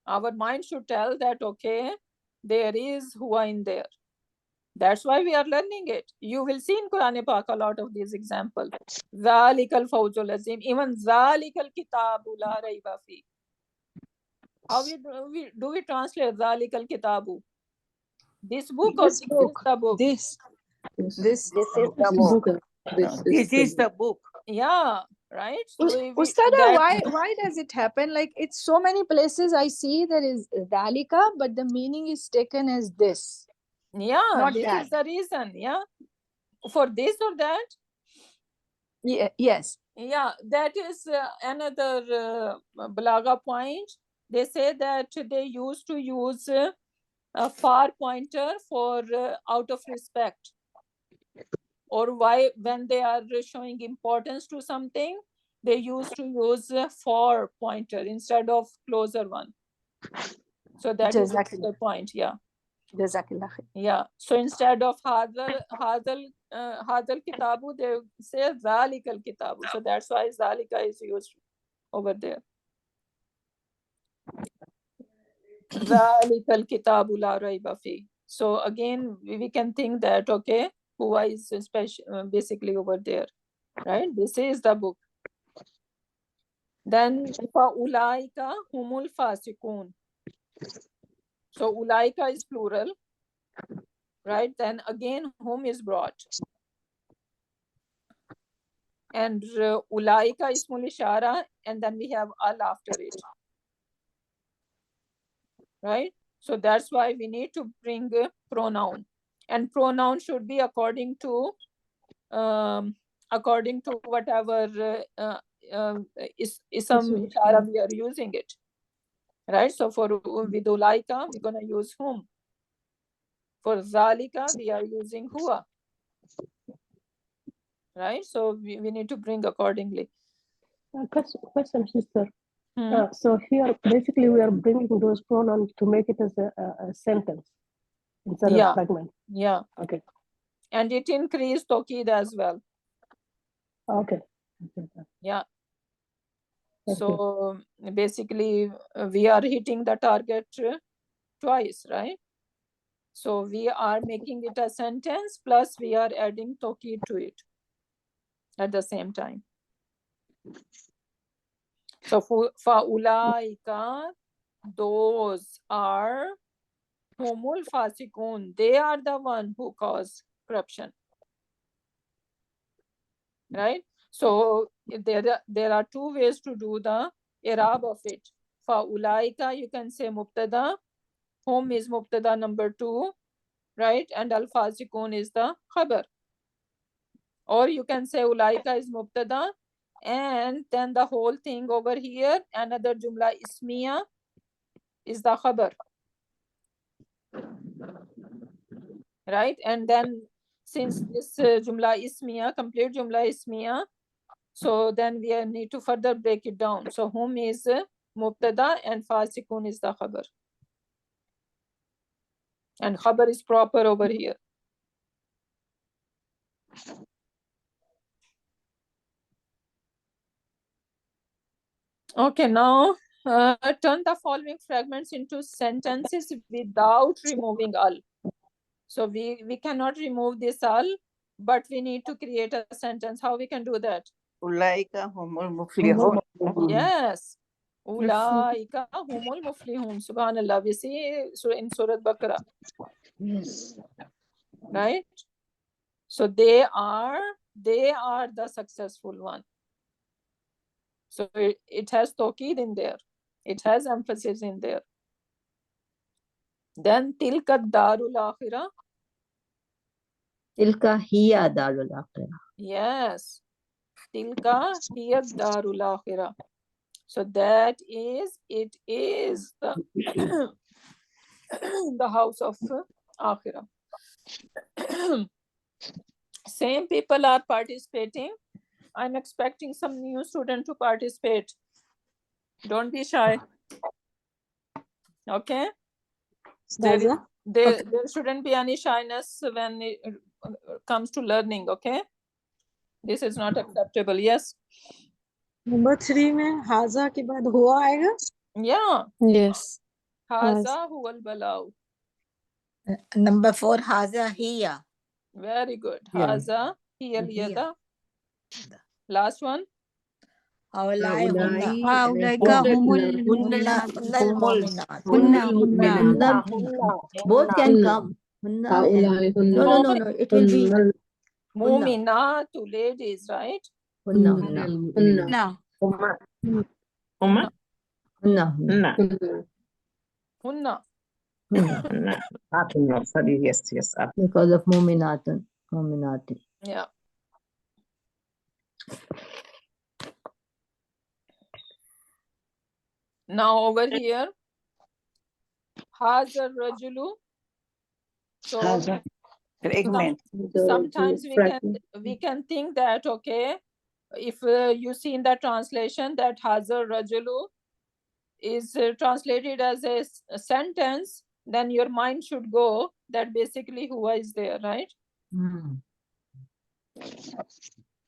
Our mind should tell that, okay, there is huwa in there. That's why we are learning it. You will see in Quran Pak a lot of these examples. Zalikal Fawzul Azim, even Zalikal Kitabu la rayba fi. How do we translate Zalikal Kitabu? This book or this is the book? This is the book. This is the book. Yeah, right? So Ustada, why does it happen? Like it's so many places I see there is Dalika, but the meaning is taken as this. Yeah, Not this that. is the reason. Yeah. For this or that? Yeah, yes. Yeah, that is another Balaga point. They say that they used to use a far pointer for out of respect, or why when they are showing importance to something, they used to use a far pointer instead of closer one. So that is the point. Yeah. Yeah. So instead of hadal kitabu, they say zalikal kitabu. So that's why zalika is used over there. Zalikal kitabu la rayba fi. So again, we can think that, okay, huwa is basically over there, right? This is the book. Then fa ulaika humul fasikun. So ulaika is plural, right? Then again, whom is brought. and ulaika ismul ishara, and then we have al after it, right? So that's why we need to bring a pronoun, and pronoun should be according to whatever ism ishara we are using it, right? So for with ulaika we're gonna use whom. For zalika we are using huwa, right? So we need to bring accordingly. Question, sister. So here, basically, we are bringing those pronouns to make it as a sentence instead of fragment. Yeah. Okay. And it increased tokid as well. Okay. Yeah. Thank So basically, we are hitting the target twice, right? So we are making it a sentence, plus we are adding tokid to it at the same time. So for ulaika, those are humul fasikun. They are the one who cause corruption, right? So there are two ways to do the i'rab of it. For ulaika, you can say mubtada. Hum is mubtada number 2, right? And al fasikun is the khabar. Or you can say ulaika is mubtada, and then the whole thing over here, another jumla ismiya is the khabar, right? And then since this jumla ismiya, complete jumla ismiya, so then we need to further break it down. So hum is mubtada and fasikun is the khabar, and khabar is proper over here. Okay, now turn the following fragments into sentences without removing al. So we cannot remove this al, but we need to create a sentence. How we can do that? Ulaika humul muflihun. Yes. Ulaika humul muflihun. Subhanallah. We see in Surah Baqarah. Yes. Right? So they are the successful one. So it has tawqid in there. It has emphasis in there. Then tilka darul akhirah. Tilka hiya darul akhirah. Yes. Tilka hiya darul akhirah. So that is, it is the, the house of akhirah. Same people are participating. I'm expecting some new student to participate. Don't be shy. Okay? There shouldn't be any shyness when it comes to learning, okay? This is not acceptable. Yes? Number 3 में हाजा के बाद हुआ आएगा? Yeah. Yes. Haza huwal balau. Number 4, haza hiya. Very good. Yeah. Haza hiya liyada. Last one. Haulai hunna. Ulaika humul Hunnal mu'minat. Hunna, hunna. Both can come. Hunna and no. It will be Mu'minatu, ladies, right? hunna. Hunna. Humma? Hunna. Hunna. Sorry, yes. Because of mu'minatun. Mu'minati. Yeah. Now over here, Hazar Rajulu. So Fragment. sometimes we can think that, okay, if you see in the translation that Hazar Rajulu is translated as a sentence, then your mind should go that basically huwa is there, right?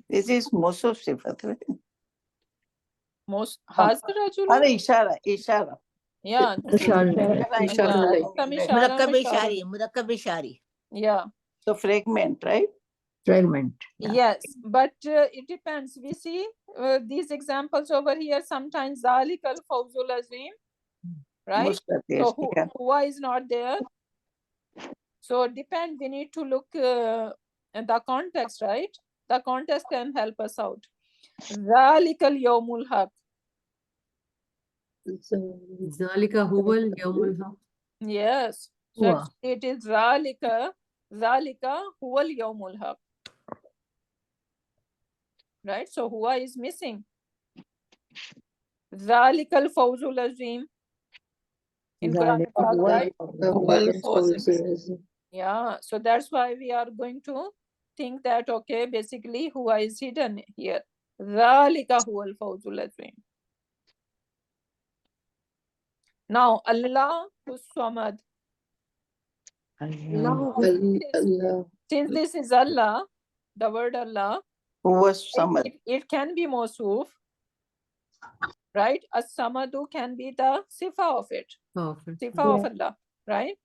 This is most of Sifat, right? Most Hazar Rajulu? Ishara. Yeah. Mudakkab ishari. Yeah. So fragment, right? Fragment. Yes, but it depends. We see these examples over here. Sometimes Zalik al Fawzul Azim, right? So huwa is not there. So depend. We need to look at the context, right? The context can help us out. ذَلِكَ الْيَوْمُ الْحَقُّ. ذَلِكَ هُوَ الْيَوْمُ الْحَقُّ. Yes. So it is ذَلِكَ هُوَ الْيَوْمُ الْحَقُّ. Right? So huwa is missing. ذَلِكَ الْفَوْزُ الْعَظِيمُ. In Quran, right? Yeah. So that's why we are going to think that, okay, basically huwa is hidden here. ذَلِكَ هُوَ الْفَوْزُ الْعَظِيمُ. Now, Allah who's Samad. Since this is Allah, the word Allah, it can be Mawsuf, right? As-Samadu can be the sifa of it. Sifa of Allah, right?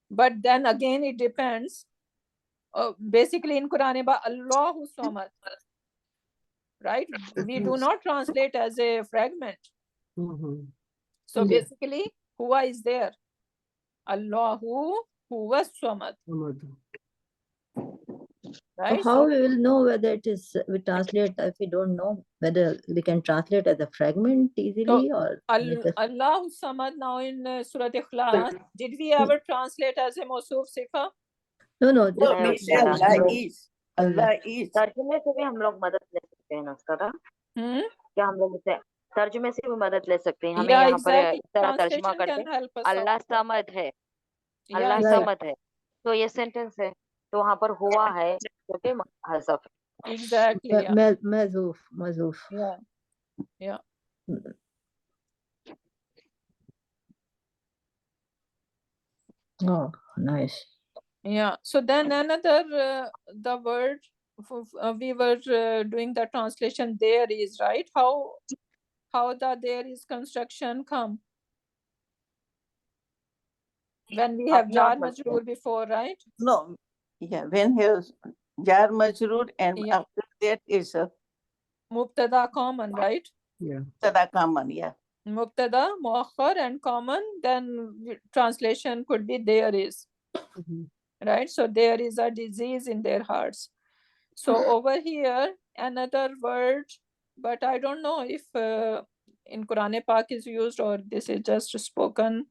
But then again, it depends. Basically, in Quran, Allahu Samad, right? We do not translate as a fragment. So basically, huwa is there. Allahu huwa Samad. Right? So how we will know whether it is, we translate, if we don't know whether we can translate as a fragment easily, or Allahu Samad now in Surah Ikhlas, did we ever translate as a Mawsuf Sifa? No. Allah is. Allah is. तर्जुमे से भी हम लोग मदद ले सकते हैं ना उसका ना? क्या हम लोग इसे तर्जुमे से भी मदद ले सकते हैं? हमें यहाँ पर इस तरह तर्जुमा करते हैं, अल्लाह समद है, अल्लाह समद है, तो ये सेंटेंस है, तो वहाँ पर हुआ है क्योंकि हज़फ है. Exactly. Mazuf. Yeah. Oh, nice. Yeah. So then another the word we were doing the translation. There is, right? How the there is construction come when we have jar majroor before, right? No. Yeah. When here's jar majroor and after that is a Mubtada common, right? Yeah. Mubtada common. Yeah. Mubtada, muakhar, and common. Then translation could be there is. Right? So there is a disease in their hearts. So over here, another word, but I don't know if in Quran Pak is used or this is just a spoken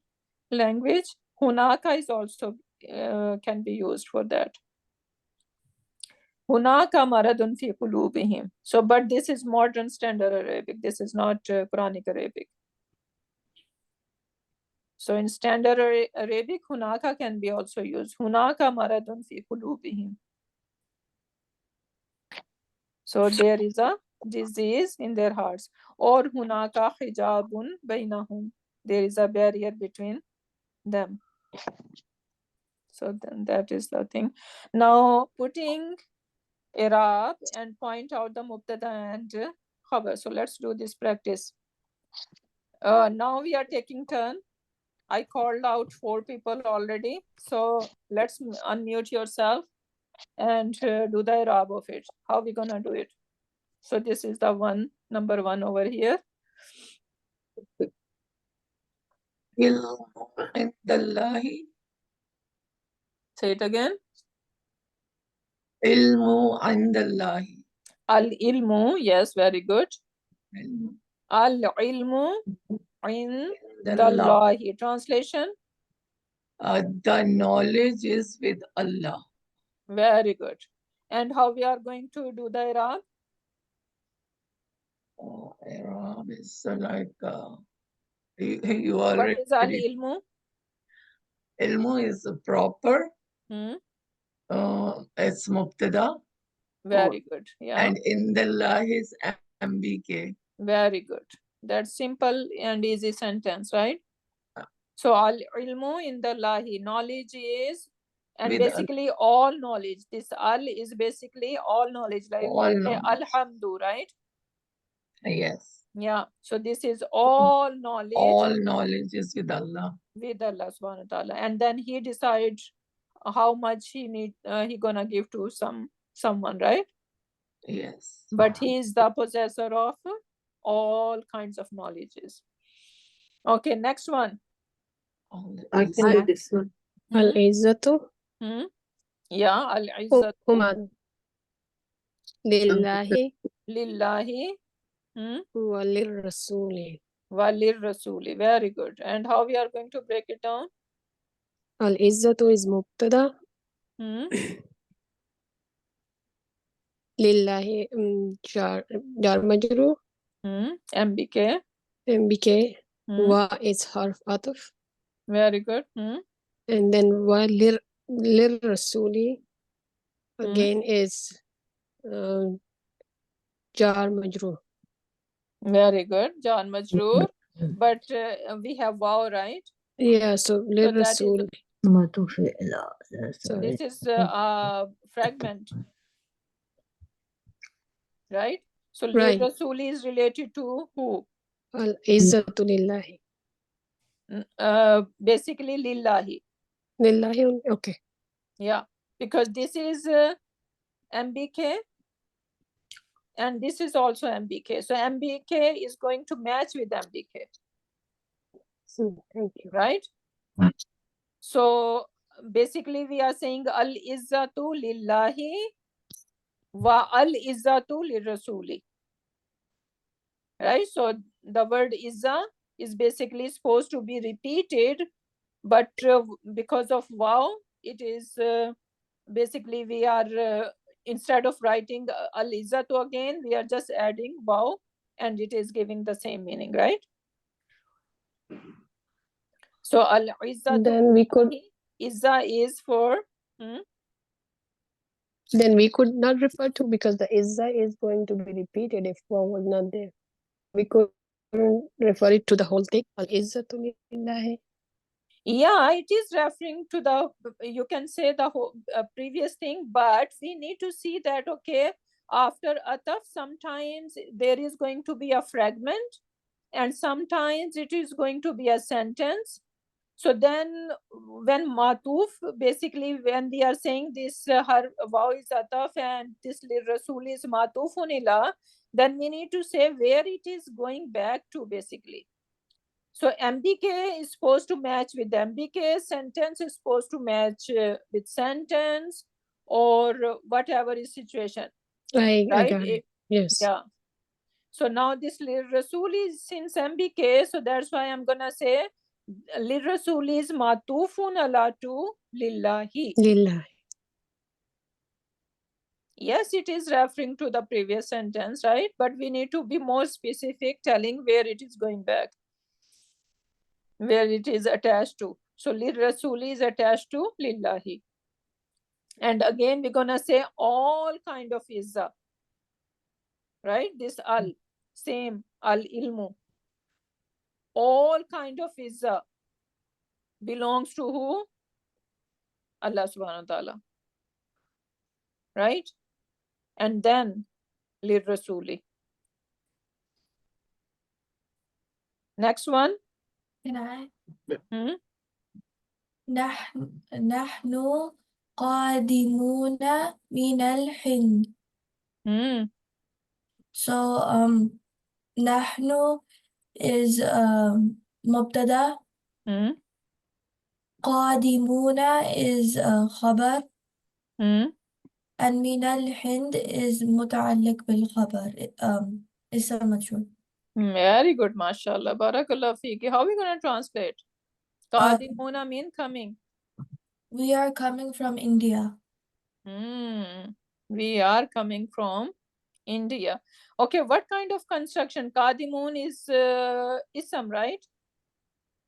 language. Hunaka is also can be used for that. Hunaka maradun fi qulubihim. So, but this is modern standard Arabic. This is not Quranic Arabic. So in standard Arabic, hunaka can be also used. Hunaka maradun fi qulubihim. So there is a disease in their hearts. Or hunaka hijabun bainahum. There is a barrier between them. So then that is the thing. Now putting Arab and point out the mubtada and khabar. So let's do this practice. Now we are taking turn. I called out 4 people already. So let's unmute yourself and do the Arab of it. How are we going to do it? So this is the number 1 over here. Say it again. Ilmu indallahi. Al-ilmu, yes, very good. Al-ilmu indallahi. Translation? The knowledge is with Allah. Very good. And how we are going to do the Arab? Arab is like you already. What is al-ilmu? Ilmu is proper. It's mubtada. Very good. Yeah. And indallah is MBK. Very good. That's simple and easy sentence, right? So al-ilmu indallahi, knowledge is, and with basically all knowledge. This al is basically all knowledge, like all knowledge. Alhamdu, right? Yes. Yeah. So this is all knowledge. All knowledge is with Allah. With Allah subhanahu wa ta'ala. And then he decides how much he gonna give to someone, right? Yes. But he is the possessor of all kinds of knowledges. Okay, next one. I can do this one. Al-Izzatu. Yeah, Al-Izzatu. Lillahi Lillahi. walir rasuli. Walir Rasuli. Very good. And how we are going to break it down? Al izzatu is mubtada. Lillahi jar majrur. MBK. MBK. Wa is harf ataf. Very good. And then wa lir rasuli again is jar majrur. Very good. Jar Majroor. But we have wow, right? Yeah, so lir that is rasul. this is a fragment, right? So Lir Right. Rasuli is related to who? Al izzatu lillahi. Basically Lillahi. Lillahi, okay. Yeah, because this is MBK and this is also MBK. So MBK is going to match with MBK. Thank you. Right? So basically we are saying Al Izzatu Lillahi wa Al Izzatu Lirrasuli. Right? So the word Izza is basically supposed to be repeated, but because of wow, it is basically we are instead of writing Al Izzatu again, we are just adding wow and it is giving the same meaning, right? So Al Izzatu, then we could Izza is for then we could not refer to, because the Izza is going to be repeated if waw was not there. We could refer it to the whole thing. Al izzatu lillahi. Yeah, it is referring to the, you can say the whole previous thing, but we need to see that, okay, after ataf, sometimes there is going to be a fragment and sometimes it is going to be a sentence. So then when matuf, basically when we are saying this her wow is ataf and this rasul is matufun ila, then we need to say where it is going back to basically. So MBK is supposed to match with MBK, sentence is supposed to match with sentence or whatever is situation. I Right? got it. Yes. Yeah. So now this Rasul is since MBK, so that's why I'm gonna say Rasul is matufun ala tu lillahi. Lillahi. Yes, it is referring to the previous sentence, right? But we need to be more specific, telling where it is going back, where it is attached to. So Rasuli is attached to Lillahi. And again, we're gonna say all kind of Izza. Right? This Al, same Al Ilmu. All kind of Izza belongs to who? Allah subhanahu wa ta'ala. Right? And then Rasuli. Next one. Can I? نحن قادمون من الهند. So نحن is مبتدا. قادمون is خبر. And من الهند is متعلق بالخبر. اسم مجرور. Very good, mashallah. Barakallah fiki. How are we going to translate? Qadimuna mean coming. We are coming from India. We are coming from India. Okay, what kind of construction? Qadimun is ism, right?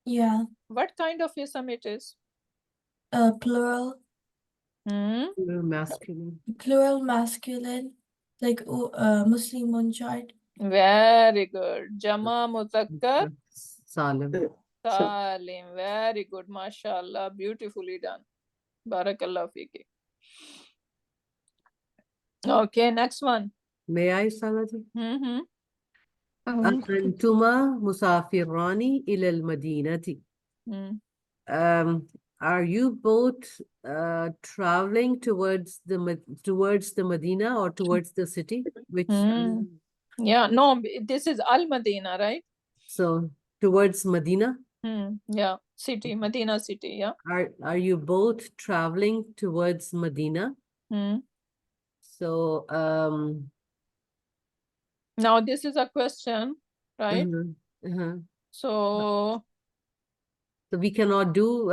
Yeah. What kind of ism it is? Plural. Plural masculine. Plural masculine, like Muslimun chart. Very good. Jama Muzakkar Salim. Salim. Very good. Mashallah. Beautifully done. Barakallah fiki. Okay, next one. May I, Salaji? أنتما مسافران إلى المدينة. Are you both traveling towards the Medina or towards the city? Which? Yeah, no, this is Al Medina, right? So towards Medina. Yeah, city, Medina city. Yeah. Are you both traveling towards Medina? So, now this is a question, right? So we cannot do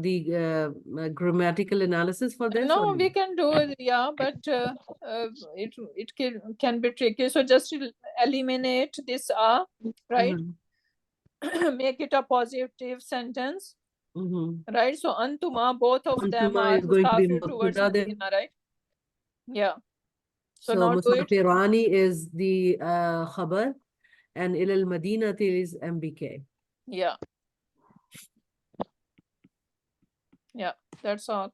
the grammatical analysis for this? no, or we can do it, yeah, but it can be tricky. So just eliminate this right? Make it a positive sentence, right? So antuma, both of them Antuma are is going to be musafir towards mubtada then. Medina, right? Yeah. So So now do it. Musafirani is the khabar, and ilal madinati is MBK. Yeah. Yeah, that's all.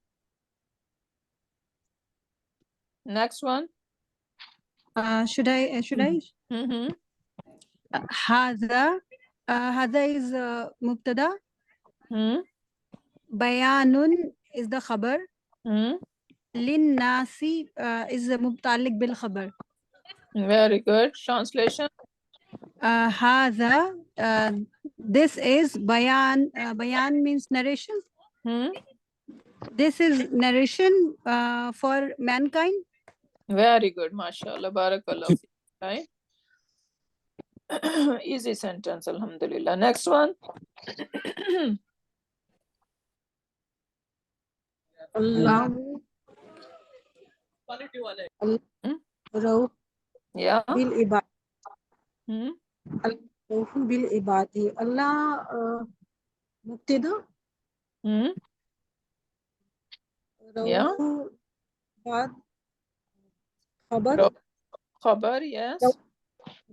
Next one. Should I? Hadha. Hadha is mubtada. Bayanun is the khabar. Linnasi is mutalik bil khabar. Very good. Translation. Hadha. This is bayan. Bayan means narration. This is narration for mankind. Very good, mashallah, barakallah. Right? Easy sentence, alhamdulillah. Next one. Allah. Yeah. Bil ibad. Bil ibadi. Allah mubtada. Yeah. Bad. Khabar. Khabar, yes.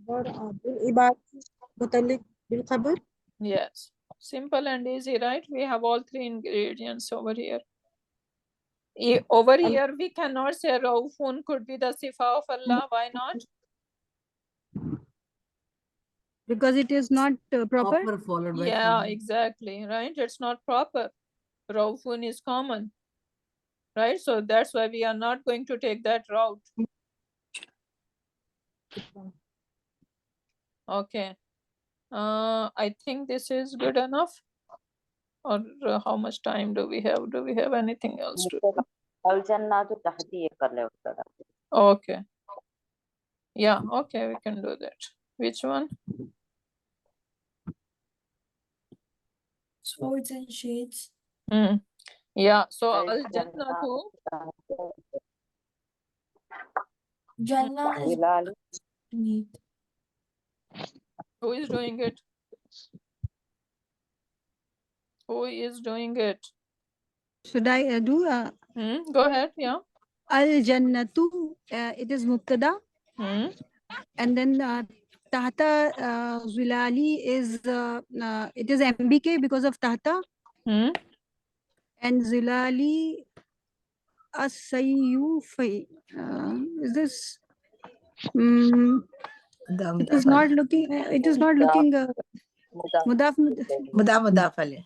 Khabar bil ibadi. Mutalik bil khabar. Yes. Simple and easy, right? We have all three ingredients over here. Over here, we cannot say Raufun could be the sifa of Allah. Why not? Because it is not proper. Followed by Yeah, something. exactly. Right. It's not proper. Raufun is common. Right. So that's why we are not going to take that route. Okay. I think this is good enough. Or how much time do we have? Do we have anything else to do? Okay. Yeah, okay, we can do that. Which one? Swords and shades. Yeah, so al-jannatu. Jannah is neat. Who is doing it? Who is doing it? Should I do? Go ahead, yeah. Al-jannatu, it is mubtada. And then tahta zilali is, it is MBK because of tahta. And zilali as-sayyufi. Is this? It is not looking. It is not looking. Mudaf alayh.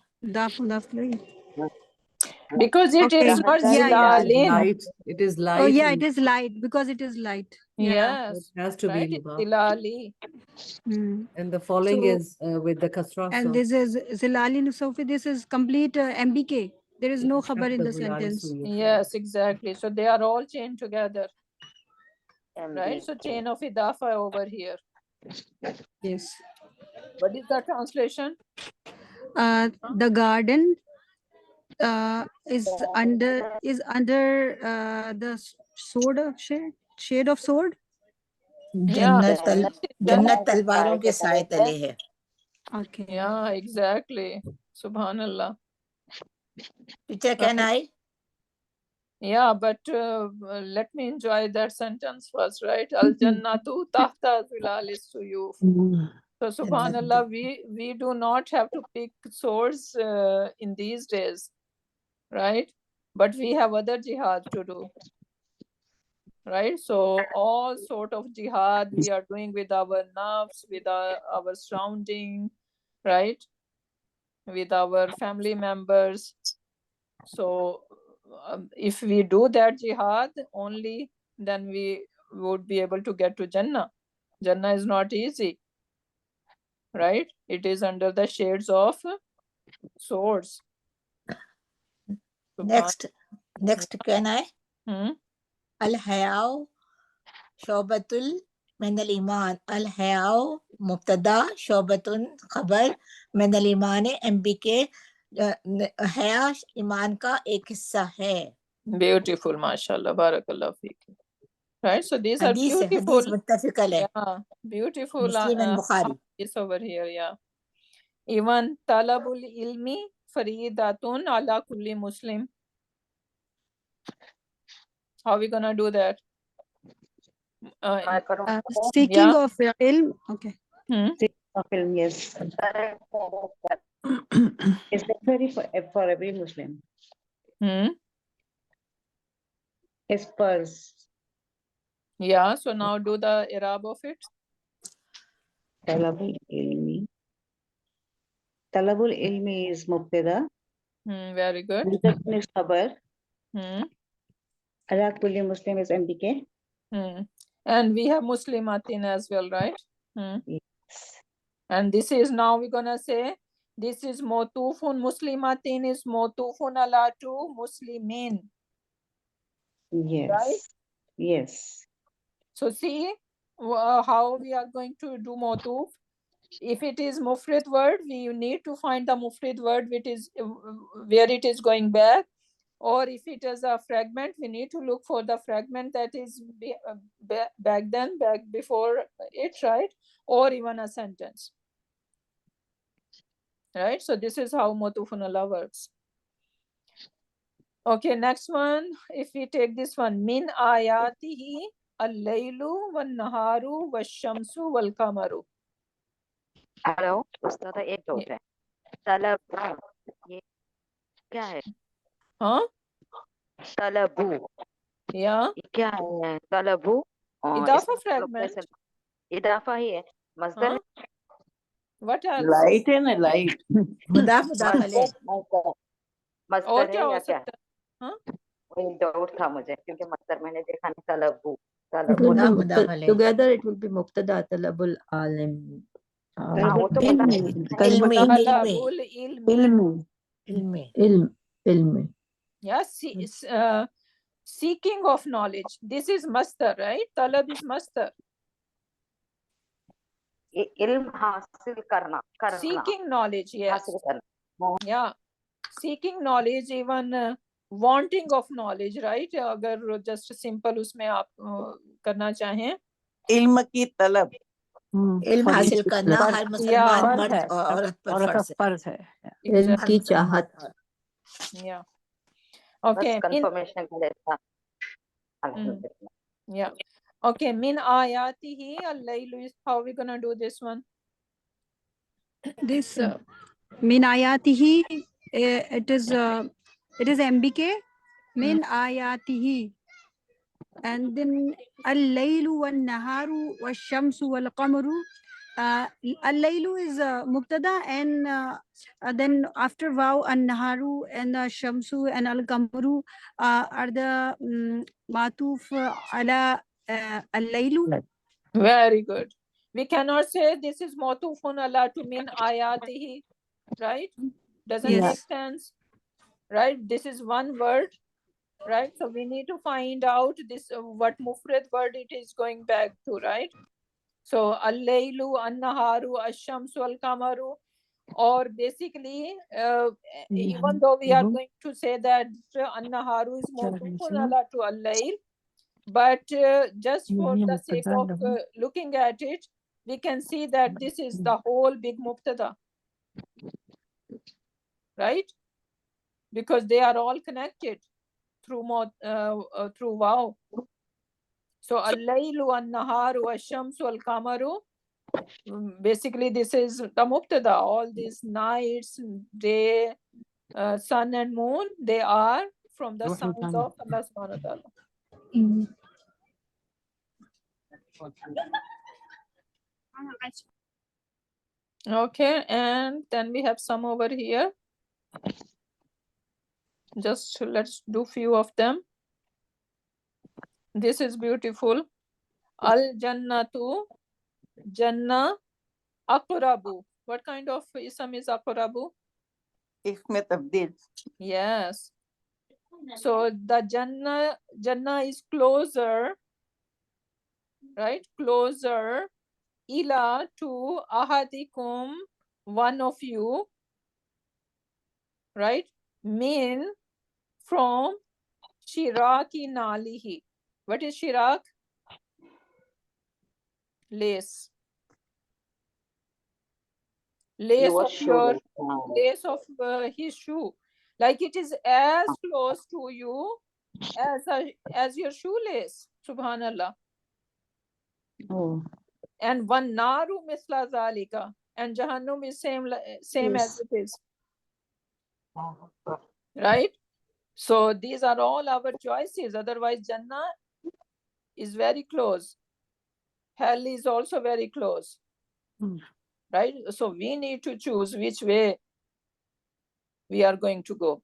Because it is not zilalin. Light. It is light. Oh yeah, it is light because it is light. Yes. It has to right? be It's mudaf. zilali. And the following So- is with the kasra. And so this is zilali nusofi. This is complete MBK. There is no khabar in the Zilali sentence. suyuf. Yes, exactly. So they are all chained together. Right? So chain of idafa over here. Yes. What is the translation? The garden is under the sword of shade of sword. जन्नत तलवारों के साए तले है. Okay. Yeah, exactly. Subhanallah. Teacher, can I? Yeah, but let me enjoy that sentence first, right? Al jannatu tahta zilalis suyuf. So subhanallah, we do not have to pick swords in these days, right? But we have other jihad to do, right? So all sort of jihad we are doing with our nafs, with our surrounding, right? With our family members. So if we do that jihad only, then we would be able to get to Jannah. Jannah is not easy, right? It is under the shades of swords. Next, can I? Al-Hayaw शोबतुल मिनल ईमान अल हयाउ मुब्तदा शोबतुन खबर मिनल ईमान MBK हया ईमान का एक हिस्सा है. Beautiful, mashallah, barakallah feek. Right, so these are हदीस beautiful, मुत्तफिक अलैह. yeah, beautiful Muslim and Bukhari. this over here, yeah. Even talabul ilmi faridatun ala kulli Muslim. How we gonna do that? Seeking yeah. of ilm. Okay. Of film, yes. It's necessary for every Muslim. Espers. Yeah, so now do the Arab of it. Talabul ilmi. Talabul ilmi is mubtada. Very good. Faridatun is khabar. Ala kulli Muslim is MBK. And we have Muslimatin as well, right? Yes. And this is now we're gonna say this is motufun Muslimatin is motufun ala to Muslimin. Yes. Right? Yes. So see how we are going to do motuf. If it is mufrid word, we need to find the mufrid word which is where it is going back. Or if it is a fragment, we need to look for the fragment that is back before it, right? Or even a sentence. Right? So this is how motufun Allah works. Okay, next one. If we take this one, min ayatihi al-laylu wan-naharu wash-shamsu wal-qamaru. Hello उस्ताद एक doubt है तलब ये क्या है हाँ तलबू या ये क्या है तलबू इदाफा फ्रैगमेंट इदाफा ही है मस्दर है व्हाट एल्स लाइट है ना लाइट मस्दर और है क्या हो या क्या सकता है हाँ वही डाउट था मुझे क्योंकि मस्दर मैंने देखा नहीं तलबू It will be, together it will be mubtada talabul alim. हाँ वो तो पता है talabul ilmi. Yes, seeking of knowledge. This is masdar, right? Talab is masdar. इल्म हासिल करना Seeking knowledge, yes. हासिल करना Yeah, seeking knowledge, even wanting of knowledge, right? अगर just simple उसमें आप करना चाहें इल्म की तलब इल्म हासिल करना हर मुसलमान मर्द और औरत पर फर्ज है. इल्म की चाहत. Yeah. Okay. बस कंफर्मेशन के लिए था अल्हम्दुलिल्लाह. Yeah. Okay. Min ayatihi al-laylu is how we gonna do this one? This min ayatihi it is MBK min ayatihi, and then al-laylu wan-naharu wash-shamsu wal-qamaru. Al-laylu is mubtada, and then after waw an-naharu and shamsu and al-qamaru are the matuf ala al-laylu. Very good. We cannot say this is matufun ala to min ayatihi, right? Doesn't make sense, right? This is one word, right? So we need to find out this what mufrad word it is going back to, right? So al-laylu, an-naharu, ash-shamsu, al-qamaru, or basically even though we are going to say that an-naharu is matufun ala to al-layl, but just for the sake of looking at it, we can see that this is the whole big mubtada, right? Because they are all connected through waw. So al-laylu, an-naharu, ash-shamsu, al-qamaru. Basically, this is the mubtada. All these nights, day, sun and moon, they are from the signs of Allah subhanahu wa ta'ala. Okay, and then we have some over here. Just let's do few of them. This is beautiful. Al jannatu, jannah, aqrabu. What kind of ism is aqrabu? इसमें तब्दील. Yes. So the jannah is closer right? Closer, ila, to ahadikum, one of you, right? Min, from shiraki nalihi. What is shirak? Lace. Lace Your of your, shoelace. lace of his shoe. Like it is as close to you as your shoelace. Subhanallah. Oh, And one naru misla zalika. And Jahannam is same as yes. it is. Right? So these are all our choices. Otherwise, Jannah is very close. Hell is also very close. Right? So we need to choose which way we are going to go.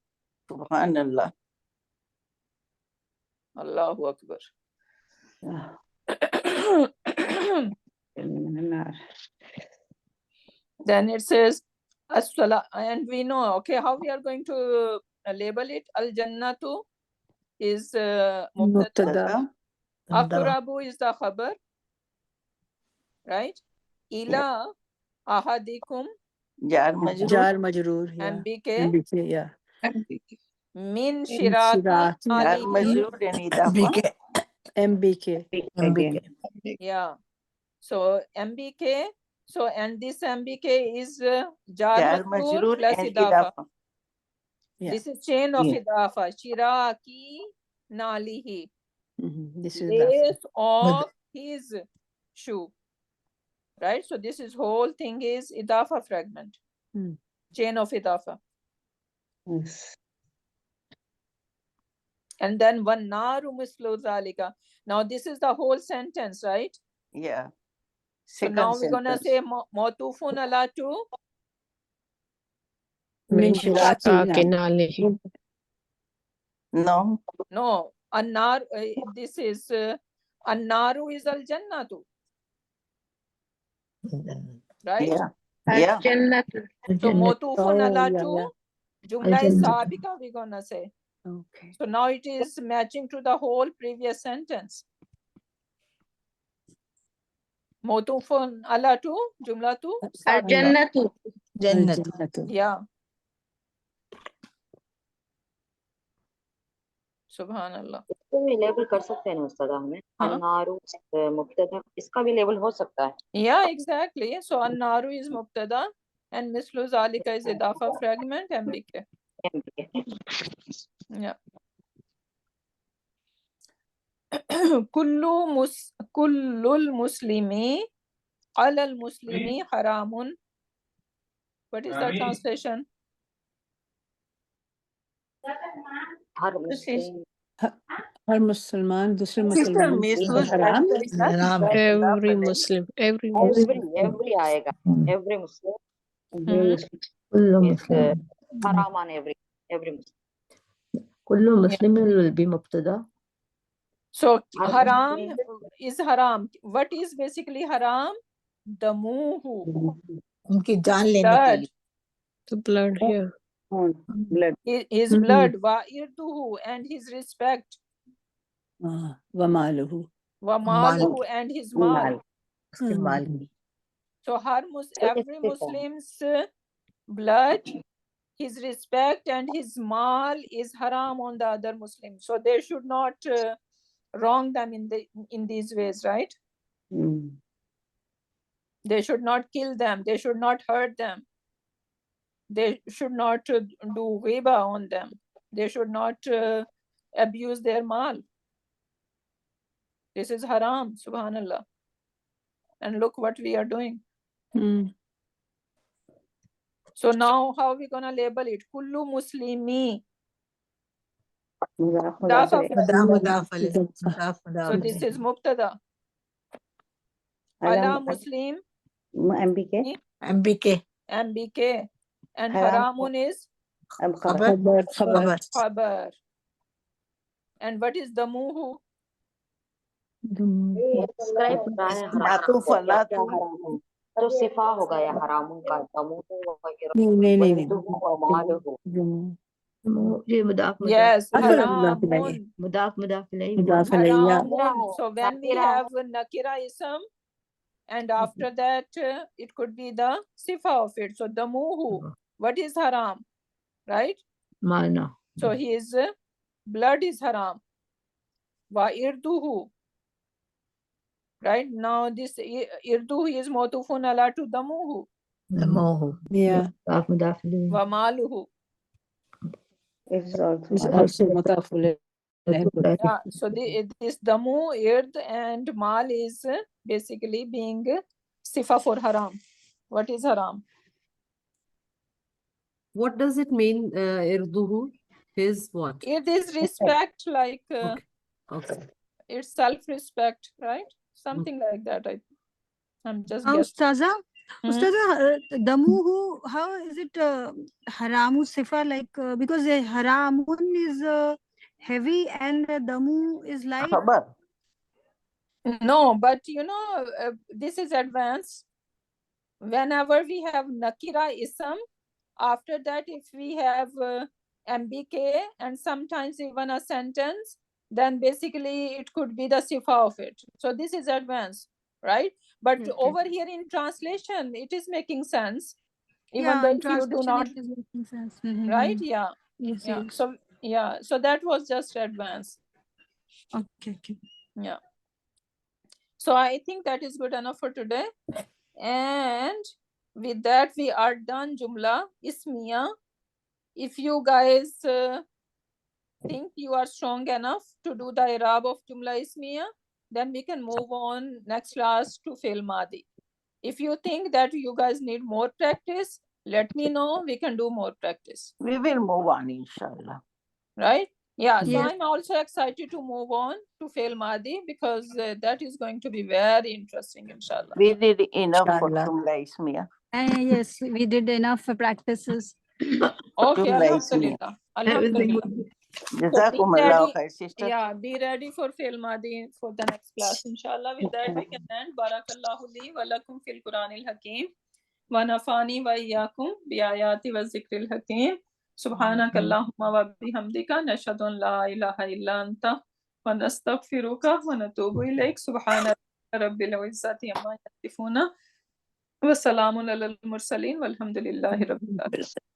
Subhanallah. Allahu Akbar. Then it says, and we know, okay, how we are going to label it. Al-Jannatu is Mubtada. Aqrabu is the khabar. Right? Ila ahadikum. Jar majroor. Jar majroor. Yeah. MBK. Yeah. Min shiraki Jar alihi. majroor and idafa. MBK. Yeah. So MBK. So and this MBK is jar Jar majroor majroor plus and idafa. idafa. Yeah. This is chain of Yeah. idafa. Shiraki nalihi. This is Lace of his shoe. Right? So this is whole thing is idafa fragment. Chain of idafa. Yes. And then one naru mislu zalika. Now this is the whole sentence, right? Yeah. So now we're gonna say mawtufun ala to Min shiraki nalihi. No. no. Annar. This is annaru is al jannatu. Right? Yeah. Yeah. So mawtufun ala to jumla is Al-Jannatu. sabika we're gonna say. Okay. So now it is matching to the whole previous sentence. Mawtufun ala to jumlatu sabika. Jannatu. Yeah. Subhanallah. इसको भी label कर सकते हैं उस्ताद हमें अन्नारु मुब्तदा इसका भी label हो सकता है. Yeah, exactly. So annaru is mubtada and mislu zalika is idafa fragment MBK. Yeah. Kullul muslimi alal muslimi haramun. What is the translation? हर मुसलमान दूसरे Sister मुसलमान Miss पर हराम Every Muslim. Every Muslim. every आएगा. Every Muslim Kullu is Muslim. haram on every Muslim. Kullu Muslim will be mubtada. So haram is haram. What is basically haram? Damuhu. उनकी जान लेने के लिए. The blood here. Blood. His blood, wa irduhu, and his respect. वमालहु Wa maluhu, and his mal. उसके माल की. So every Muslim's blood, his respect and his mal is haram on the other Muslims. So they should not wrong them in these ways, right? They should not kill them. They should not hurt them. They should not do ghiba on them. They should not abuse their mal. This is haram, subhanallah. And look what we are doing. So now how are we gonna label it? Kullu muslimi. So this is mubtada. Ala muslim. MBK. MBK. And haramun is khabar. And what is damuhu? Describe रहा है हराम तो सिफा होगा या हरामुन का दमुहु वगैरह नहीं वमालुहु ये मुदाफ Yes, मुदाफ haramun. मुदाफ मुदाफ इलैहि Haramun. So when we have nakira ism, and after that it could be the sifa of it. So damuhu, what is haram, right? Mana. So his blood is haram. Wa irduhu, right? Now this irduhu is motufun ala to damuhu. Damuhu. Yeah. मुदाफ मुदाफ इलैहि. Wa maluhu. It's also It's also mutaful. Yeah, so this damu, ird and mal is basically being sifa for haram. What is haram? What does it mean, irduhu? His what? It is respect, like Okay. it's self-respect, right? Something like that. I'm just guessing. Ustaza, Ustaza, damuhu, how is it haramu sifa, like because haramun is heavy and damu is light? No, but you know, this is advanced. Whenever we have nakira ism, after that if we have mbk and sometimes even a sentence, then basically it could be the sifa of it. So this is advanced, right? But over here in translation, it is making sense. Even though if you do not, it is making sense. right? Yeah. Yes, Yeah. yes. So yeah. So that was just advanced. Okay. Yeah. So I think that is good enough for today. And with that, we are done Jumla Ismiya. If you guys think you are strong enough to do the Irab of Jumla Ismiya, then we can move on next class to Fi'l Madi. If you think that you guys need more practice, let me know. We can do more practice. We will move on, inshallah. Right? Yeah. So Yes. I'm also excited to move on to Fi'l Madi because that is going to be very interesting, inshallah. We did enough for Jumla Ismiya. Yes, we did enough Okay, Jumla Ismiya. Alhamdulillah. Alhamdulillah. Jazakumullah khair, sister. Yeah, be ready for Fi'l Madi for the next class, inshallah. With that, we can end. Barakallahu li wa lakum fil Quranil Hakim. Wa nafani wa iyyakum bi ayati wa zikril hakim. Subhanaka Allahumma wa bihamdika nashhadu an la ilaha illa anta wa nastaghfiruka wa natubu ilayk. Subhana rabbil izzati amma yasifuna. Wa salamun alal mursalin walhamdulillahi rabbil alamin.